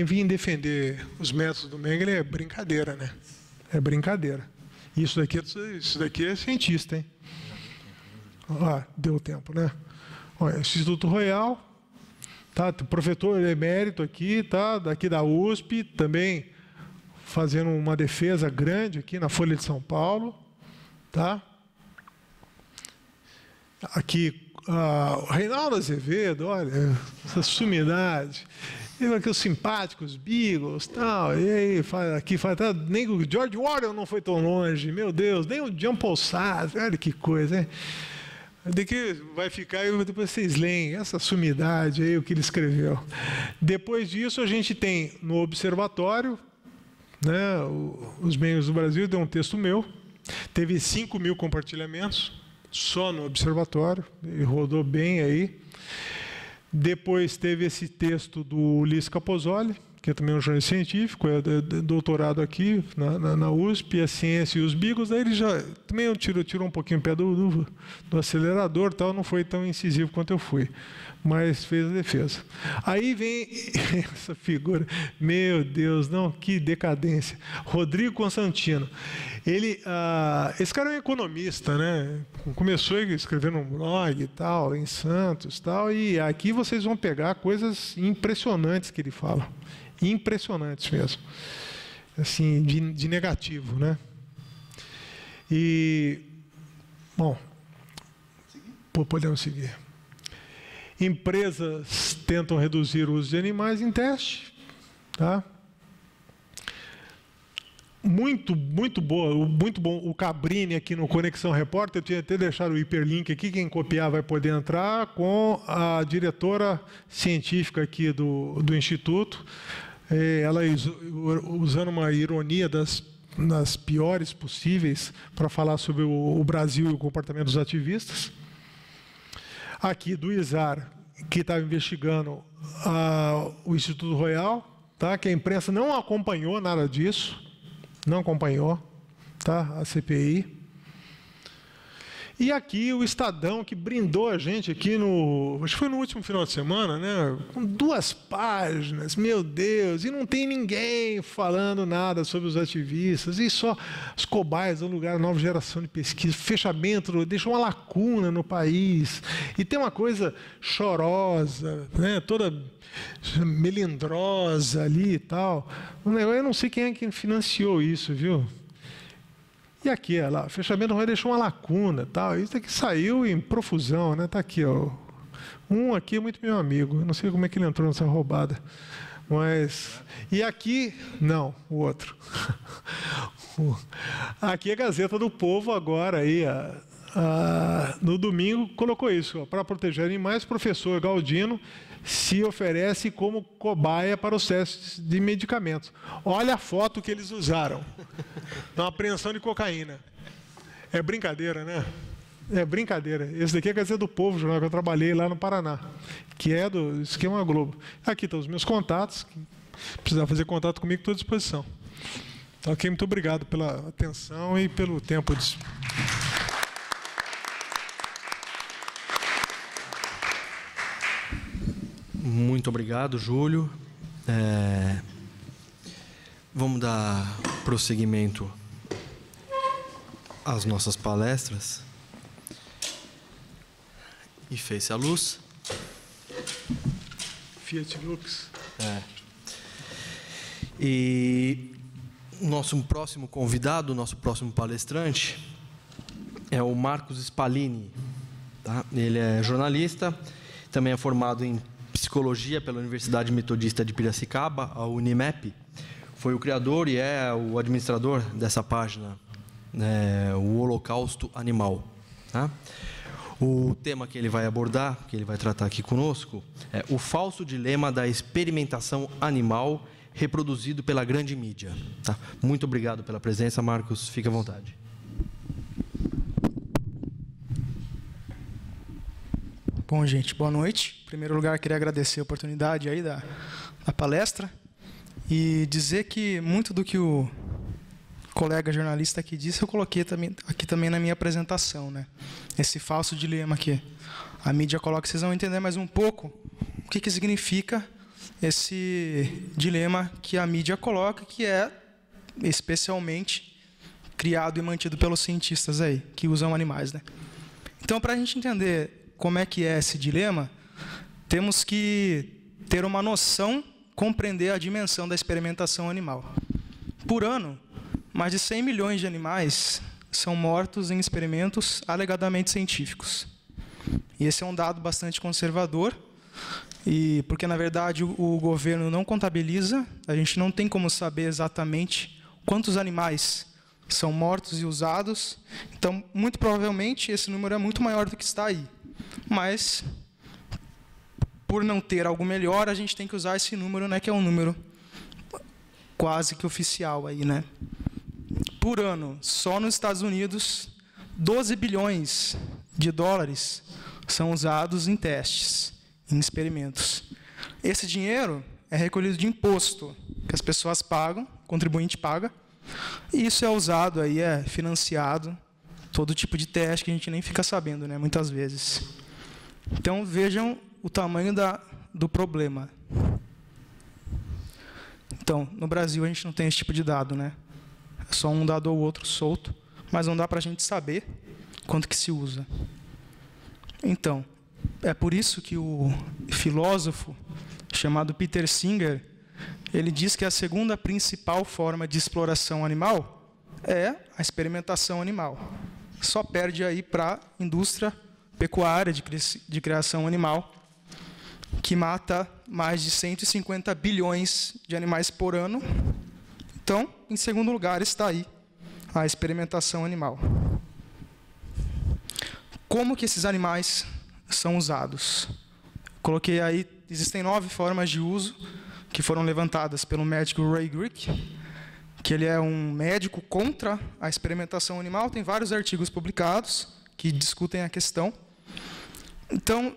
vir defender os métodos do Mengele é brincadeira, né? É brincadeira. Isso daqui é cientista, hein? Deu tempo, né? Olha, Instituto Royal, tá? Professor emérito aqui, tá? Daqui da USP, também fazendo uma defesa grande aqui na Folha de São Paulo, tá? Aqui, o Reinaldo Azevedo, olha, essa sumidade. E aqui os simpáticos, Beagles, tal, e aí, nem o George Orwell não foi tão longe, meu Deus, nem o Jean Paul Sartre, olha que coisa, hein? Daqui vai ficar, e depois vocês leem essa sumidade aí, o que ele escreveu. Depois disso, a gente tem no Observatório, né, os membros do Brasil, deu um texto meu, teve 5.000 compartilhamentos, só no Observatório, e rodou bem aí. Depois teve esse texto do Ulisses Capozoli, que é também um jornalista científico, é doutorado aqui na USP, a Ciência e os Bigos. Aí ele já também tirou um pouquinho o pé do acelerador, tal, não foi tão incisivo quanto eu fui, mas fez a defesa. Aí vem essa figura, meu Deus, não, que decadência. Rodrigo Constantino. Esse cara é um economista, né? Começou a escrever num blog e tal, em Santos, tal, e aqui vocês vão pegar coisas impressionantes que ele fala. Impressionantes mesmo, assim, de negativo, né? E, bom, podemos seguir. Empresas tentam reduzir o uso de animais em teste, tá? Muito bom o Cabrini aqui no Conexão Repórter. Eu tinha até deixado o hiperlink aqui, quem copiar vai poder entrar, com a diretora científica aqui do Instituto, ela usando uma ironia das piores possíveis para falar sobre o Brasil e o comportamento dos ativistas. Aqui do ISAR, que estava investigando o Instituto Royal, tá? Que a imprensa não acompanhou nada disso, não acompanhou, tá? A CPI. E aqui o Estadão, que brindou a gente aqui acho que foi no último final de semana, né? Com 2 páginas, meu Deus, e não tem ninguém falando nada sobre os ativistas, e só os cobaias dão lugar à nova geração de pesquisa, fechamento, deixa uma lacuna no país, e tem uma coisa chorosa, né? Toda melindrosa ali e tal. Eu não sei quem é que financiou isso, viu? E aqui, olha lá, o fechamento vai deixar uma lacuna, tal. Isso aqui saiu em profusão, né? Tá aqui, ó. Um aqui é muito meu amigo. Eu não sei como é que ele entrou nessa roubada. Mas e aqui, não, o outro. Aqui é a Gazeta do Povo agora aí, no domingo colocou isso, para proteger animais, professor Galdino se oferece como cobaia para os testes de medicamentos. Olha a foto que eles usaram. Uma apreensão de cocaína. É brincadeira, né? É brincadeira. Esse daqui é a Gazeta do Povo, jornal que eu trabalhei lá no Paraná, que é do Esquema Globo. Aqui estão os meus contatos. Se precisar fazer contato comigo, estou à disposição. Então, ok, muito obrigado pela atenção e pelo tempo de... Muito obrigado, Júlio. Vamos dar prosseguimento às nossas palestras. E fez-se a luz. Fiat Lux. E nosso próximo convidado, nosso próximo palestrante, é o Marcos Spalini. Tá? Ele é jornalista, também é formado em Psicologia pela Universidade Metodista de Piracicaba, a Unimep. Foi o criador e é o administrador dessa página, o Holocausto Animal. Tá? O tema que ele vai abordar, que ele vai tratar aqui conosco, é o falso dilema da experimentação animal reproduzido pela grande mídia. Tá? Muito obrigado pela presença, Marcos. Fique à vontade. Bom, gente, boa noite. Em primeiro lugar, queria agradecer a oportunidade aí da palestra e dizer que muito do que o colega jornalista aqui disse, eu coloquei aqui também na minha apresentação, né? Esse falso dilema que a mídia coloca, vocês vão entender mais um pouco o que significa esse dilema que a mídia coloca, que é especialmente criado e mantido pelos cientistas aí, que usam animais, né? Então, para a gente entender como é que é esse dilema, temos que ter uma noção, compreender a dimensão da experimentação animal. Por ano, mais de 100 milhões de animais são mortos em experimentos alegadamente científicos. E esse é um dado bastante conservador, porque, na verdade, o governo não contabiliza, a gente não tem como saber exatamente quantos animais são mortos e usados. Então, muito provavelmente, esse número é muito maior do que está aí. Mas, por não ter algo melhor, a gente tem que usar esse número, né, que é um número quase que oficial aí, né? Por ano, só nos Estados Unidos, 12 bilhões de dólares são usados em testes, em experimentos. Esse dinheiro é recolhido de imposto que as pessoas pagam, o contribuinte paga, e isso é usado aí, é financiado, todo tipo de teste que a gente nem fica sabendo, né, muitas vezes. Então, vejam o tamanho do problema. Então, no Brasil, a gente não tem esse tipo de dado, né? É só um dado ou outro solto, mas não dá para a gente saber quanto que se usa. Então, é por isso que o filósofo chamado Peter Singer, ele diz que a segunda principal forma de exploração animal é a experimentação animal. Só perde aí para a indústria pecuária de criação animal, que mata mais de 150 bilhões de animais por ano. Então, em segundo lugar, está aí a experimentação animal. Como que esses animais são usados? Coloquei aí, existem 9 formas de uso que foram levantadas pelo médico Ray Grick, que ele é um médico contra a experimentação animal, tem vários artigos publicados que discutem a questão. Então,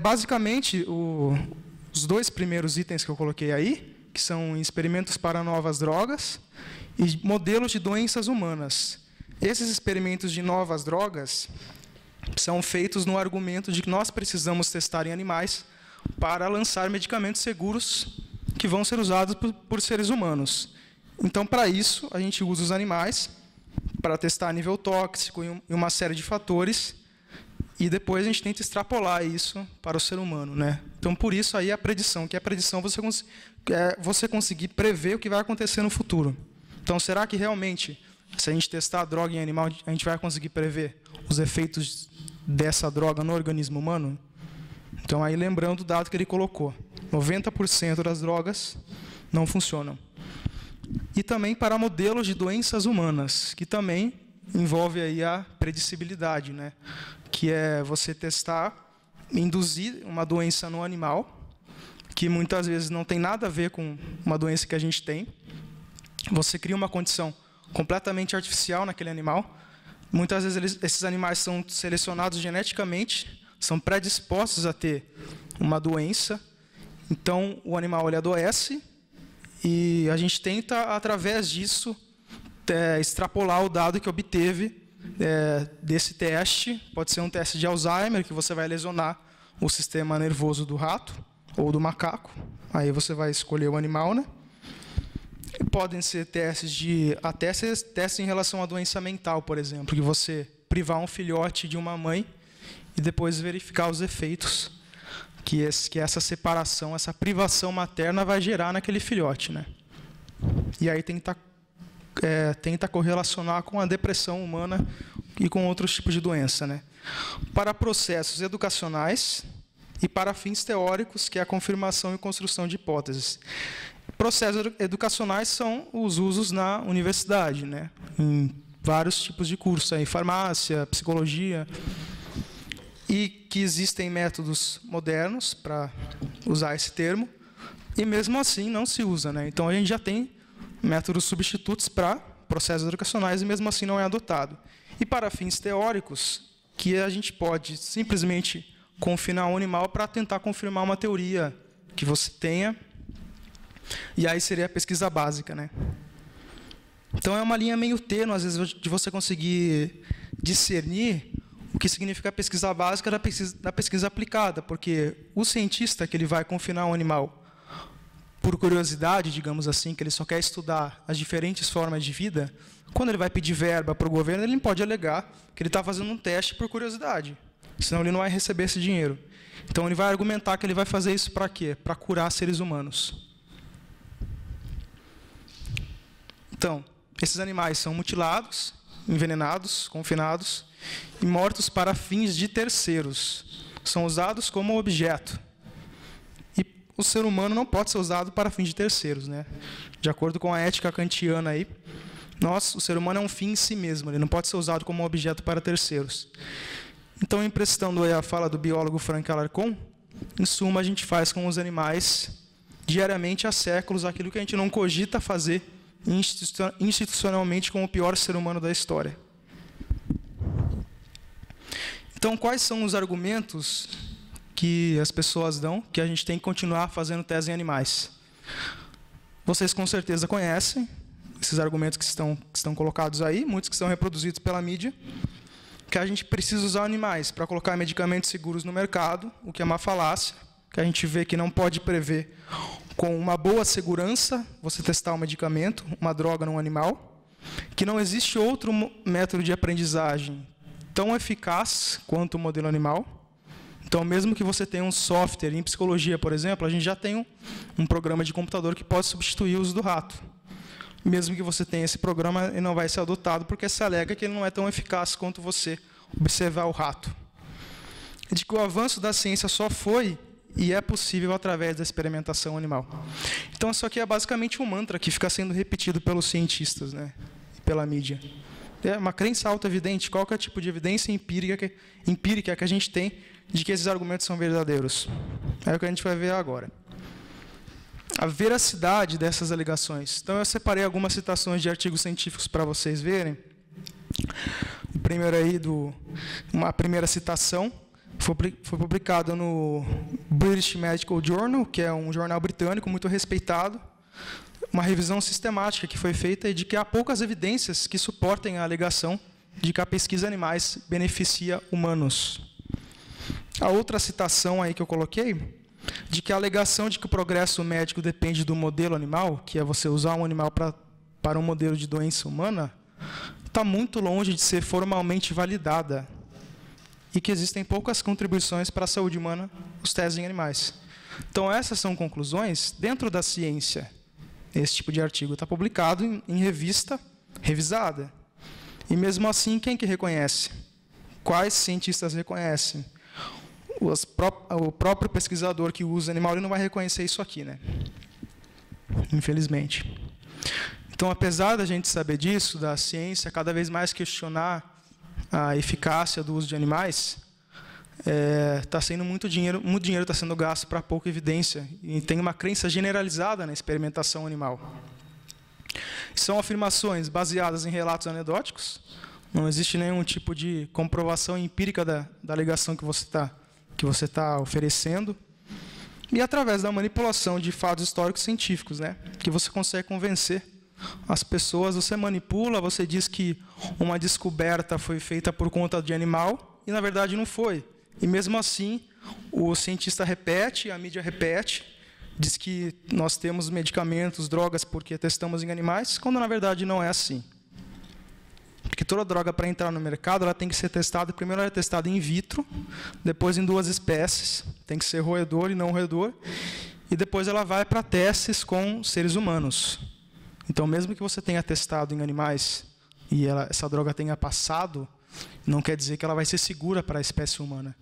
basicamente, os 2 primeiros itens que eu coloquei aí, que são experimentos para novas drogas e modelos de doenças humanas. Esses experimentos de novas drogas são feitos no argumento de que nós precisamos testar em animais para lançar medicamentos seguros que vão ser usados por seres humanos. Então, para isso, a gente usa os animais para testar nível tóxico e uma série de fatores, e depois a gente tenta extrapolar isso para o ser humano, né? Então, por isso aí a predição, que a predição você conseguir prever o que vai acontecer no futuro. Então, será que realmente, se a gente testar a droga em animal, a gente vai conseguir prever os efeitos dessa droga no organismo humano? Então, aí lembrando o dado que ele colocou, 90% das drogas não funcionam. E também para modelos de doenças humanas, que também envolve aí a predicibilidade, né? Que é você testar, induzir uma doença no animal, que muitas vezes não tem nada a ver com uma doença que a gente tem. Você cria uma condição completamente artificial naquele animal. Muitas vezes esses animais são selecionados geneticamente, são predispostos a ter uma doença. Então, o animal ele adoece e a gente tenta, através disso, extrapolar o dado que obteve desse teste. Pode ser um teste de Alzheimer, que você vai lesionar o sistema nervoso do rato ou do macaco. Aí você vai escolher o animal, né? Podem ser testes testes em relação à doença mental, por exemplo, que você privar um filhote de uma mãe e depois verificar os efeitos que essa separação, essa privação materna vai gerar naquele filhote, né? E aí tenta correlacionar com a depressão humana e com outros tipos de doença, né? Para processos educacionais e para fins teóricos, que é a confirmação e construção de hipóteses. Processos educacionais são os usos na universidade, né? Em vários tipos de cursos, aí, farmácia, psicologia, e que existem métodos modernos para usar esse termo, e mesmo assim não se usa, né? Então a gente já tem métodos substitutos para processos educacionais e mesmo assim não é adotado. E para fins teóricos, que a gente pode simplesmente confinar um animal para tentar confirmar uma teoria que você tenha, e aí seria a pesquisa básica, né? Então é uma linha meio tênue, às vezes, de você conseguir discernir o que significa a pesquisa básica da pesquisa aplicada, porque o cientista que ele vai confinar um animal por curiosidade, digamos assim, que ele só quer estudar as diferentes formas de vida, quando ele vai pedir verba para o governo, ele não pode alegar que ele está fazendo um teste por curiosidade, senão ele não vai receber esse dinheiro. Então ele vai argumentar que ele vai fazer isso para quê? Para curar seres humanos. Então, esses animais são mutilados, envenenados, confinados e mortos para fins de terceiros. São usados como objeto. E o ser humano não pode ser usado para fins de terceiros, né? De acordo com a ética kantiana aí, O ser humano é um fim em si mesmo, ele não pode ser usado como objeto para terceiros. Então, emprestando a fala do biólogo Frank Alarcon, em suma, a gente faz com os animais, diariamente, há séculos, aquilo que a gente não cogita fazer institucionalmente com o pior ser humano da história. Então, quais são os argumentos que as pessoas dão que a gente tem que continuar fazendo tese em animais? Vocês com certeza conhecem esses argumentos que estão colocados aí, muitos que são reproduzidos pela mídia, que a gente precisa usar animais para colocar medicamentos seguros no mercado, o que é uma falácia, que a gente vê que não pode prever com uma boa segurança você testar um medicamento, uma droga num animal, que não existe outro método de aprendizagem tão eficaz quanto o modelo animal. Então, mesmo que você tenha um software, em psicologia, por exemplo, a gente já tem um programa de computador que pode substituir o uso do rato. Mesmo que você tenha esse programa, ele não vai ser adotado, porque se alega que ele não é tão eficaz quanto você observar o rato. De que o avanço da ciência só foi e é possível através da experimentação animal. Então, isso aqui é basicamente um mantra que fica sendo repetido pelos cientistas, né, e pela mídia. É uma crença auto-evidente. Qual que é o tipo de evidência empírica que a gente tem de que esses argumentos são verdadeiros? É o que a gente vai ver agora. A veracidade dessas alegações. Então, eu separei algumas citações de artigos científicos para vocês verem. O primeiro aí, uma primeira citação, foi publicada no British Medical Journal, que é um jornal britânico muito respeitado. Uma revisão sistemática que foi feita de que há poucas evidências que suportem a alegação de que a pesquisa em animais beneficia humanos. A outra citação aí que eu coloquei, de que a alegação de que o progresso médico depende do modelo animal, que é você usar um animal para um modelo de doença humana, está muito longe de ser formalmente validada e que existem poucas contribuições para a saúde humana os testes em animais. Então, essas são conclusões dentro da ciência. Esse tipo de artigo está publicado em revista revisada. E, mesmo assim, quem que reconhece? Quais cientistas reconhecem? O próprio pesquisador que usa animal, ele não vai reconhecer isso aqui, né? Infelizmente. Então, apesar da gente saber disso, da ciência cada vez mais questionar a eficácia do uso de animais, está sendo muito dinheiro está sendo gasto para pouca evidência, e tem uma crença generalizada na experimentação animal. São afirmações baseadas em relatos anedóticos, não existe nenhum tipo de comprovação empírica da alegação que você está oferecendo, e através da manipulação de fatos históricos científicos, né, que você consegue convencer as pessoas, você manipula, você diz que uma descoberta foi feita por conta de animal, e na verdade não foi. E mesmo assim, o cientista repete, a mídia repete, diz que nós temos medicamentos, drogas, porque testamos em animais, quando na verdade não é assim. Porque toda droga, para entrar no mercado, ela tem que ser testada, primeiro ela é testada in vitro, depois em 2 espécies, tem que ser roedor e não roedor, e depois ela vai para testes com seres humanos. Então, mesmo que você tenha testado em animais e essa droga tenha passado, não quer dizer que ela vai ser segura para a espécie humana.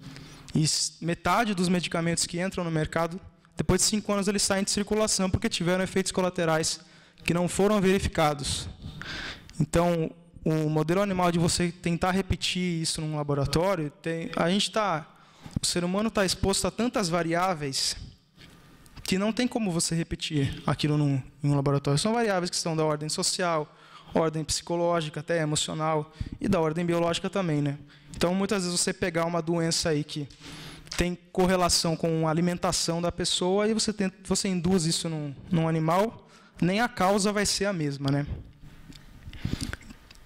E metade dos medicamentos que entram no mercado, depois de 5 anos, eles saem de circulação porque tiveram efeitos colaterais que não foram verificados. Então, o modelo animal de você tentar repetir isso num laboratório, o ser humano está exposto a tantas variáveis que não tem como você repetir aquilo em um laboratório. São variáveis que são da ordem social, ordem psicológica, até emocional, e da ordem biológica também, né? Então, muitas vezes você pegar uma doença aí que tem correlação com a alimentação da pessoa e você induz isso num animal, nem a causa vai ser a mesma, né?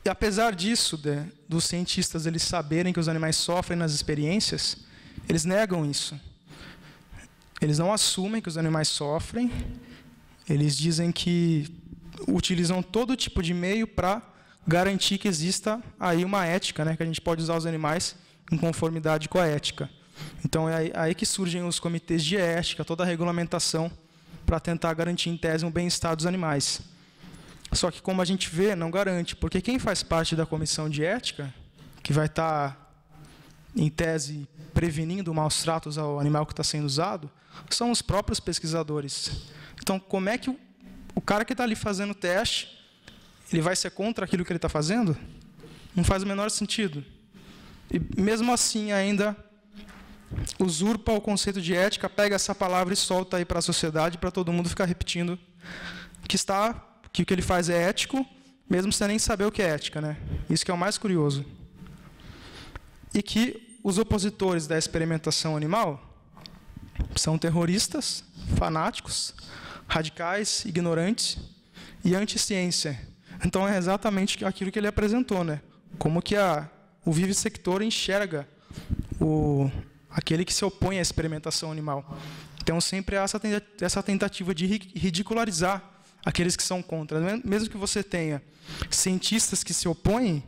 E apesar disso, dos cientistas eles saberem que os animais sofrem nas experiências, eles negam isso. Eles não assumem que os animais sofrem, eles dizem que utilizam todo tipo de meio para garantir que exista aí uma ética, né, que a gente pode usar os animais em conformidade com a ética. Então, é aí que surgem os comitês de ética, toda a regulamentação para tentar garantir, em tese, um bem-estar dos animais. Só que, como a gente vê, não garante, porque quem faz parte da comissão de ética, que vai estar, em tese, prevenindo maus tratos ao animal que está sendo usado, são os próprios pesquisadores. Então, como é que o cara que está ali fazendo o teste, ele vai ser contra aquilo que ele está fazendo? Não faz o menor sentido. E mesmo assim ainda usurpa o conceito de ética, pega essa palavra e solta aí para a sociedade, para todo mundo ficar repetindo que o que ele faz é ético, mesmo sem nem saber o que é ética, né? Isso que é o mais curioso. E que os opositores da experimentação animal são terroristas, fanáticos, radicais, ignorantes e anti-ciência. Então é exatamente aquilo que ele apresentou, né? Como que o vivisector enxerga aquele que se opõe à experimentação animal. Então sempre há essa tentativa de ridicularizar aqueles que são contra. Mesmo que você tenha cientistas que se opõem,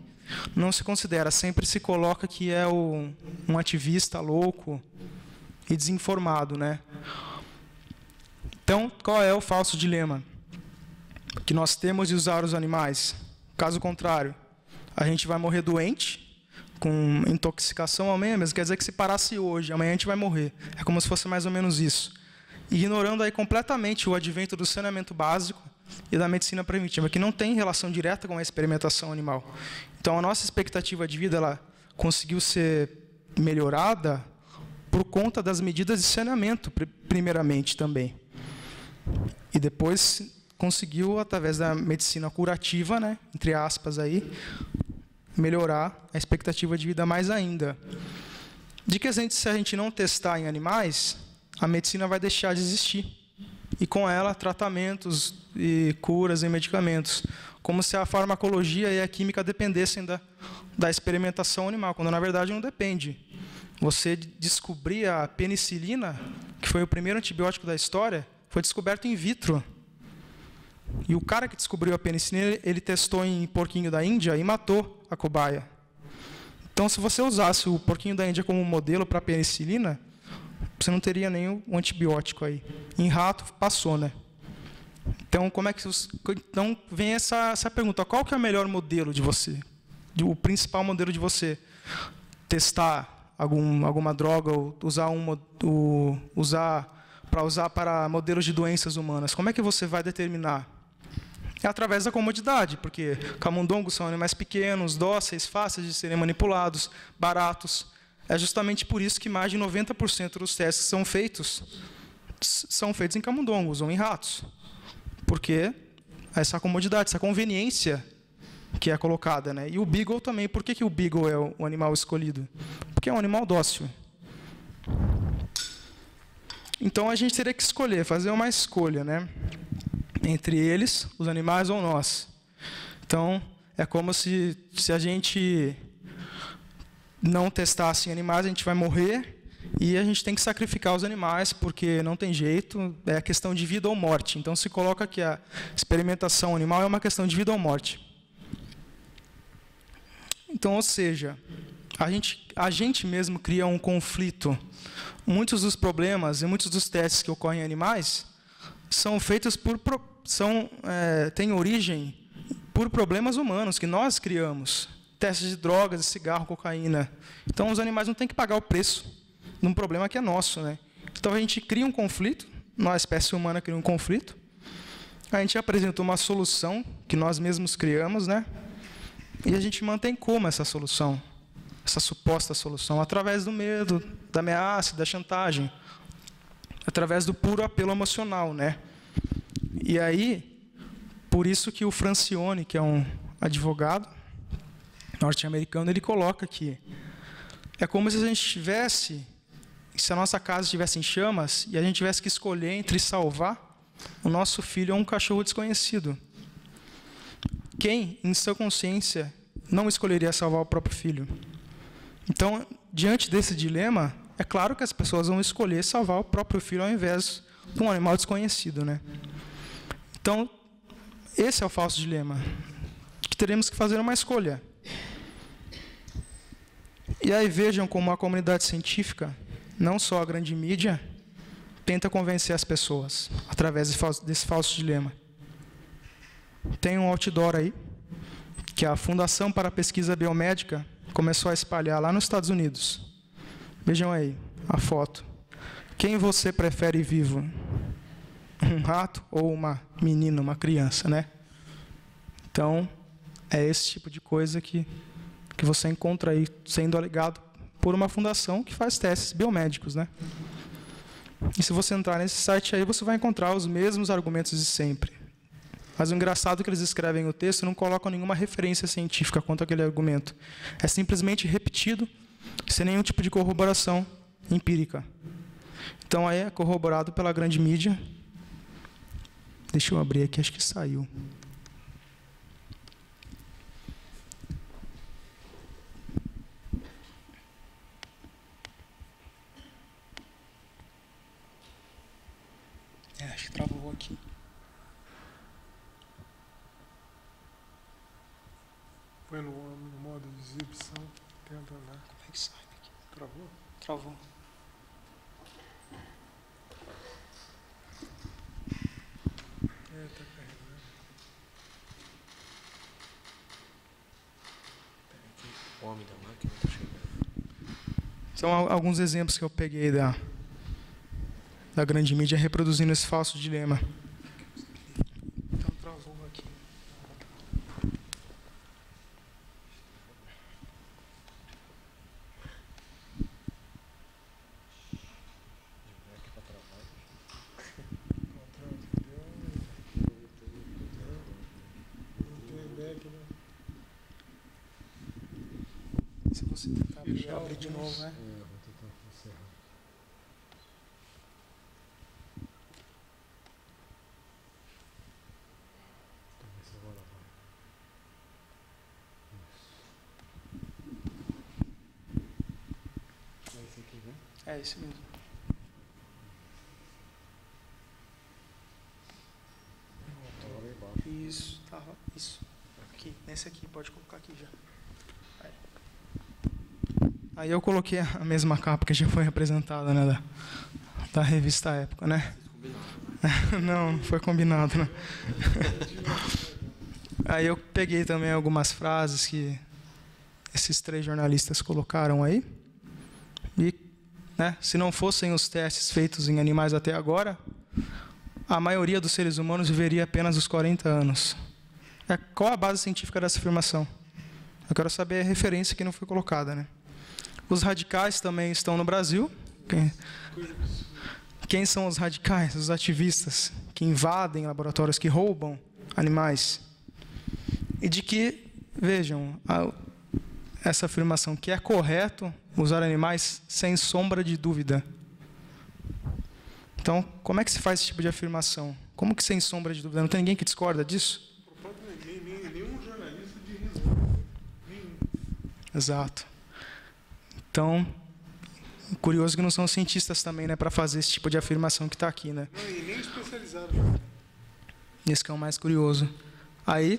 não se considera, sempre se coloca que é um ativista louco e desinformado, né? Então, qual é o falso dilema? Que nós temos de usar os animais. Caso contrário, a gente vai morrer doente, com intoxicação amanhã mesmo. Quer dizer que se parasse hoje, amanhã a gente vai morrer. É como se fosse mais ou menos isso. Ignorando aí completamente o advento do saneamento básico e da medicina preventiva, que não tem relação direta com a experimentação animal. Então, a nossa expectativa de vida ela conseguiu ser melhorada por conta das medidas de saneamento, primeiramente também. E depois conseguiu, através da medicina curativa, né, entre aspas, aí, melhorar a expectativa de vida mais ainda. De que se a gente não testar em animais, a medicina vai deixar de existir. E com ela, tratamentos e curas e medicamentos. Como se a farmacologia e a química dependessem da experimentação animal, quando na verdade não depende. Você descobrir a penicilina, que foi o primeiro antibiótico da história, foi descoberto in vitro. E o cara que descobriu a penicilina, ele testou em porquinho da Índia e matou a cobaia. Então, se você usasse o porquinho da Índia como modelo para a penicilina, você não teria nenhum antibiótico aí. Em rato, passou, né? Então, então vem essa pergunta. Qual que é o melhor modelo de você? O principal modelo de você testar alguma droga ou usar para modelos de doenças humanas? Como é que você vai determinar? É através da comodidade, porque camundongos são animais pequenos, dóceis, fáceis de serem manipulados, baratos. É justamente por isso que mais de 90% dos testes que são feitos em camundongos ou em ratos. Porque essa comodidade, essa conveniência que é colocada, né? E o beagle também. Por que o beagle é o animal escolhido? Porque é um animal dócil. Então a gente teria que escolher, fazer uma escolha, né? Entre eles, os animais ou nós. Então é como se a gente não testasse em animais, a gente vai morrer e a gente tem que sacrificar os animais porque não tem jeito, é questão de vida ou morte. Então se coloca que a experimentação animal é uma questão de vida ou morte. Então, ou seja, a gente mesmo cria um conflito. Muitos dos problemas e muitos dos testes que ocorrem em animais são feitos têm origem por problemas humanos que nós criamos. Testes de drogas, de cigarro, cocaína. Então, os animais não têm que pagar o preço de um problema que é nosso, né? Então, a gente cria um conflito, nós, espécie humana, cria um conflito. A gente apresenta uma solução que nós mesmos criamos, né? E a gente mantém como essa solução? Essa suposta solução? Através do medo, da ameaça, da chantagem. Através do puro apelo emocional, né? E aí, por isso que o Francione, que é um advogado norte-americano, ele coloca que é como se a gente tivesse, se a nossa casa estivesse em chamas e a gente tivesse que escolher entre salvar o nosso filho ou um cachorro desconhecido. Quem, em sua consciência, não escolheria salvar o próprio filho? Então, diante desse dilema, é claro que as pessoas vão escolher salvar o próprio filho ao invés de um animal desconhecido, né? Então, esse é o falso dilema, que teremos que fazer uma escolha. E aí vejam como a comunidade científica, não só a grande mídia, tenta convencer as pessoas através desse falso dilema. Tem um outdoor aí, que a Fundação para a Pesquisa Biomédica começou a espalhar lá nos Estados Unidos. Vejam aí a foto. Quem você prefere vivo? Um rato ou uma menina, uma criança, né? Então, é esse tipo de coisa que você encontra aí sendo alegado por uma fundação que faz testes biomédicos, né? E se você entrar nesse site aí, você vai encontrar os mesmos argumentos de sempre. Mas o engraçado é que eles escrevem o texto e não colocam nenhuma referência científica quanto àquele argumento. É simplesmente repetido, sem nenhum tipo de corroboração empírica. Então, aí é corroborado pela grande mídia. Deixa eu abrir aqui, acho que saiu. Acho que travou aqui. Põe no modo de exibição. Tenta lá. Como é que sai daqui? Travou? Travou. Tá carregando. O homem da máquina está chegando. São alguns exemplos que eu peguei da grande mídia reproduzindo esse falso dilema. Então, travou aqui. Se você tentar abrir de novo, né? Vou tentar encerrar. Talvez agora vai. Isso. É esse aqui, né? É esse mesmo. Agora é embaixo. Isso, tava. Isso. Aqui, nesse aqui, pode colocar aqui já. Aí eu coloquei a mesma capa que já foi apresentada, né, da revista Época, né? Não foi combinado, né? Aí eu peguei também algumas frases que esses 3 jornalistas colocaram aí. E, né, se não fossem os testes feitos em animais até agora, a maioria dos seres humanos viveria apenas os 40 anos. Qual a base científica dessa afirmação? Eu quero saber a referência que não foi colocada, né? Os radicais também estão no Brasil. Quem são os radicais? Os ativistas que invadem laboratórios, que roubam animais. E de que, vejam, essa afirmação que é correto usar animais sem sombra de dúvida. Então, como é que se faz esse tipo de afirmação? Como que sem sombra de dúvida? Não tem ninguém que discorda disso? Nenhum jornalista de risco. Nenhum. Exato. Então, curioso que não são cientistas também, né, para fazer esse tipo de afirmação que está aqui, né? Não, e nem especializado. Esse que é o mais curioso. Aí,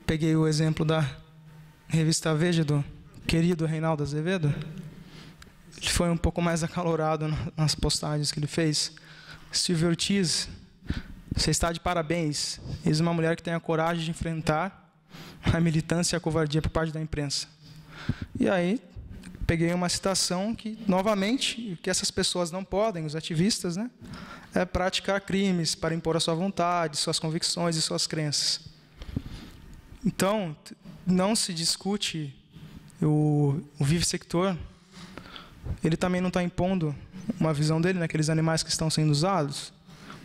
peguei o exemplo da revista Veja, do querido Reinaldo Azevedo. Ele foi um pouco mais acalorado nas postagens que ele fez. Silvio Ortiz, você está de parabéns. Eis uma mulher que tem a coragem de enfrentar a militância e a covardia por parte da imprensa. E aí, peguei uma citação que, novamente, que essas pessoas não podem, os ativistas, né, é praticar crimes para impor a sua vontade, suas convicções e suas crenças. Então, não se discute o vivisector, ele também não está impondo uma visão dele naqueles animais que estão sendo usados,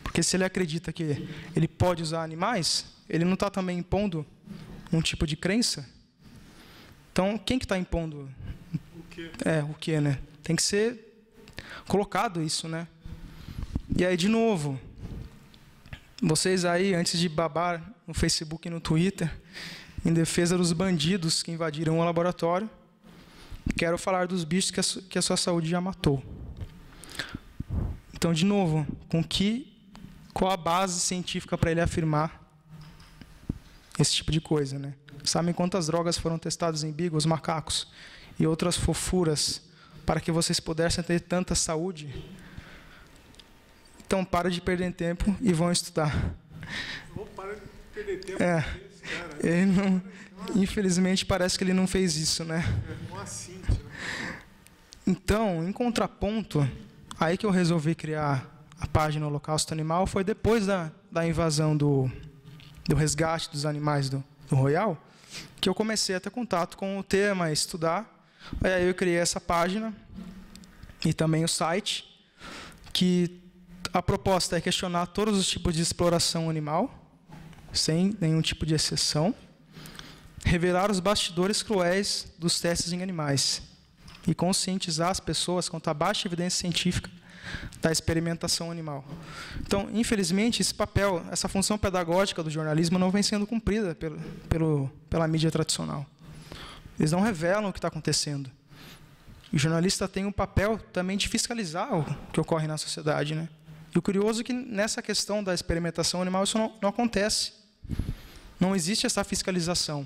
porque se ele acredita que ele pode usar animais, ele não está também impondo um tipo de crença. Então, quem que está impondo? O que, né? Tem que ser colocado isso, né? E aí, de novo, vocês aí, antes de babar no Facebook e no Twitter, em defesa dos bandidos que invadiram o laboratório, quero falar dos bichos que a sua saúde já matou. Então, de novo, qual a base científica para ele afirmar esse tipo de coisa, né? Sabem quantas drogas foram testadas em beagles, macacos e outras fofuras para que vocês pudessem ter tanta saúde? Então, para de perder tempo e vão estudar. Para de perder tempo. Ele não, infelizmente, parece que ele não fez isso, né? Um assinte, né? Então, em contraponto, aí que eu resolvi criar a página Holocausto Animal foi depois da invasão do resgate dos animais do Royal, que eu comecei a ter contato com o tema, estudar. Aí eu criei essa página e também o site, que a proposta é questionar todos os tipos de exploração animal, sem nenhum tipo de exceção, revelar os bastidores cruéis dos testes em animais e conscientizar as pessoas quanto à baixa evidência científica da experimentação animal. Então, infelizmente, esse papel, essa função pedagógica do jornalismo não vem sendo cumprida pela mídia tradicional. Eles não revelam o que está acontecendo. O jornalista tem um papel também de fiscalizar o que ocorre na sociedade, né? E o curioso é que, nessa questão da experimentação animal, isso não acontece. Não existe essa fiscalização.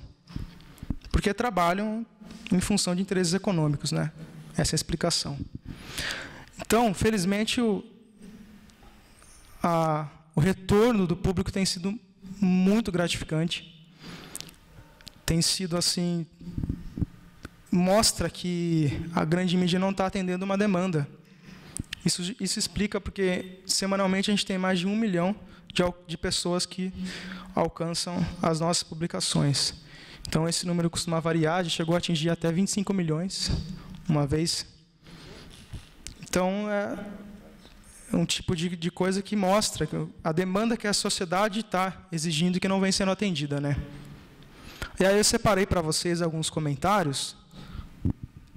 Porque trabalham em função de interesses econômicos, né? Essa é a explicação. Então, felizmente, o retorno do público tem sido muito gratificante. Tem sido, assim, mostra que a grande mídia não está atendendo uma demanda. Isso explica porque, semanalmente, a gente tem mais de 1 milhão de pessoas que alcançam as nossas publicações. Então, esse número costuma variar, já chegou a atingir até 25 milhões uma vez. Então, é um tipo de coisa que mostra a demanda que a sociedade está exigindo e que não vem sendo atendida, né? E aí eu separei para vocês alguns comentários.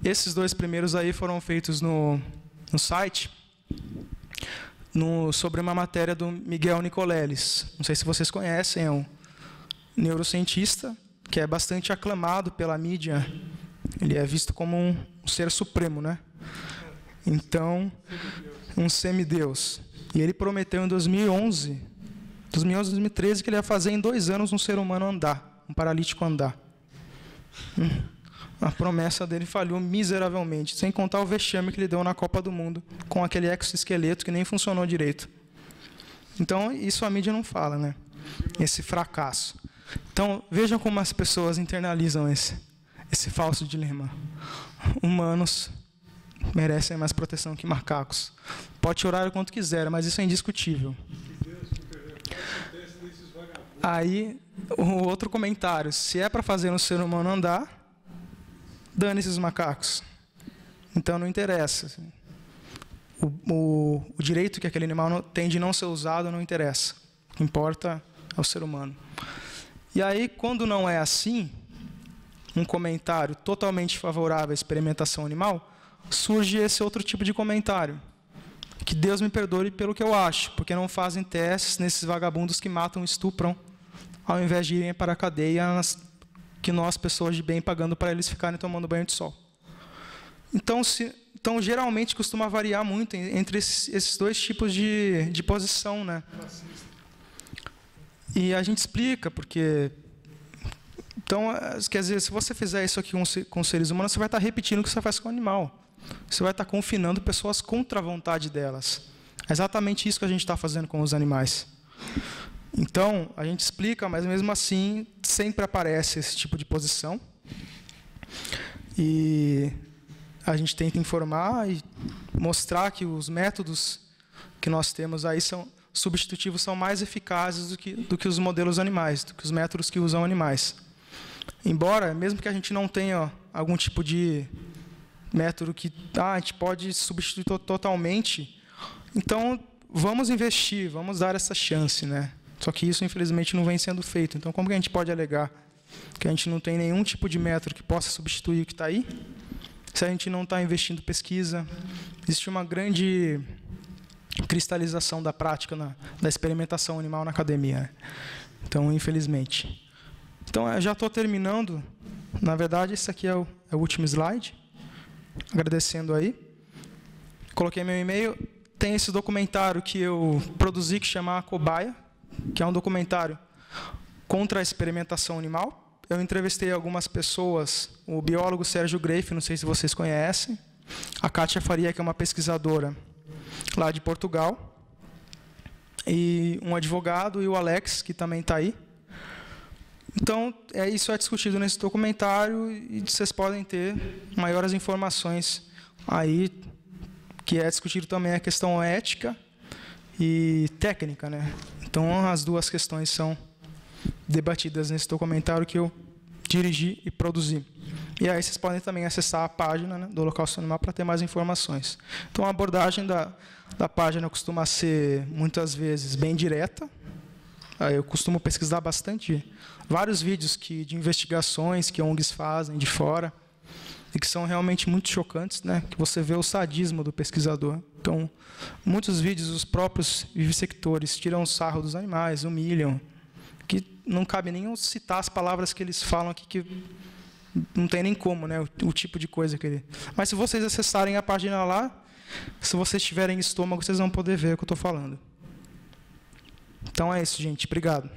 Esses 2 primeiros aí foram feitos no site, sobre uma matéria do Miguel Nicoleles. Não sei se vocês conhecem, é um neurocientista que é bastante aclamado pela mídia. Ele é visto como um ser supremo, né? Então, um semideus. E ele prometeu em 2011, 2013, que ele ia fazer em 2 anos um ser humano andar, um paralítico andar. A promessa dele falhou miseravelmente, sem contar o vexame que ele deu na Copa do Mundo, com aquele exoesqueleto que nem funcionou direito. Então, isso a mídia não fala, né? Esse fracasso. Então, vejam como as pessoas internalizam esse falso dilema. Humanos merecem mais proteção que macacos. Pode chorar o quanto quiser, mas isso é indiscutível. Aí, o outro comentário. Se é para fazer um ser humano andar, dane-se os macacos. Então, não interessa. O direito que aquele animal tem de não ser usado não interessa. O que importa é o ser humano. E aí, quando não é assim, um comentário totalmente favorável à experimentação animal, surge esse outro tipo de comentário. Que Deus me perdoe pelo que eu acho, porque não fazem testes nesses vagabundos que matam e estupram, ao invés de irem para a cadeia, que nós, pessoas de bem, pagando para eles ficarem tomando banho de sol. Então geralmente, costuma variar muito entre esses 2 tipos de posição, né? E a gente explica, porque... Então, quer dizer, se você fizer isso aqui com seres humanos, você vai estar repetindo o que você faz com o animal. Você vai estar confinando pessoas contra a vontade delas. É exatamente isso que a gente está fazendo com os animais. Então, a gente explica, mas mesmo assim, sempre aparece esse tipo de posição. E a gente tenta informar e mostrar que os métodos que nós temos aí substitutivos são mais eficazes do que os modelos animais, do que os métodos que usam animais. Embora, mesmo que a gente não tenha algum tipo de método que a gente pode substituir totalmente, então vamos investir, vamos dar essa chance, né? Só que isso, infelizmente, não vem sendo feito. Então, como que a gente pode alegar que a gente não tem nenhum tipo de método que possa substituir o que está aí, se a gente não está investindo em pesquisa? Existe uma grande cristalização da prática da experimentação animal na academia. Então, infelizmente. Então, eu já estou terminando. Na verdade, esse aqui é o último slide. Agradecendo aí. Coloquei meu e-mail. Tem esse documentário que eu produzi, que chama A Cobaia, que é um documentário contra a experimentação animal. Eu entrevistei algumas pessoas, o biólogo Sérgio Greiff, não sei se vocês conhecem, a Kátia Faria, que é uma pesquisadora lá de Portugal, e um advogado, e o Alex, que também está aí. Então, isso é discutido nesse documentário, e vocês podem ter maiores informações aí, que é discutido também a questão ética e técnica, né? Então, as 2 questões são debatidas nesse documentário que eu dirigi e produzi. E aí vocês podem também acessar a página, né, do Holocausto Animal para ter mais informações. Então, a abordagem da página costuma ser, muitas vezes, bem direta. Eu costumo pesquisar bastante vários vídeos de investigações que ONGs fazem de fora e que são realmente muito chocantes, né, que você vê o sadismo do pesquisador. Então, muitos vídeos, os próprios vivisectores tiram sarro dos animais, humilham, que não cabe nem eu citar as palavras que eles falam aqui, que não tem nem como, né, o tipo de coisa que ele... Mas se vocês acessarem a página lá, se vocês tiverem estômago, vocês vão poder ver o que eu estou falando. Então é isso, gente. Obrigado.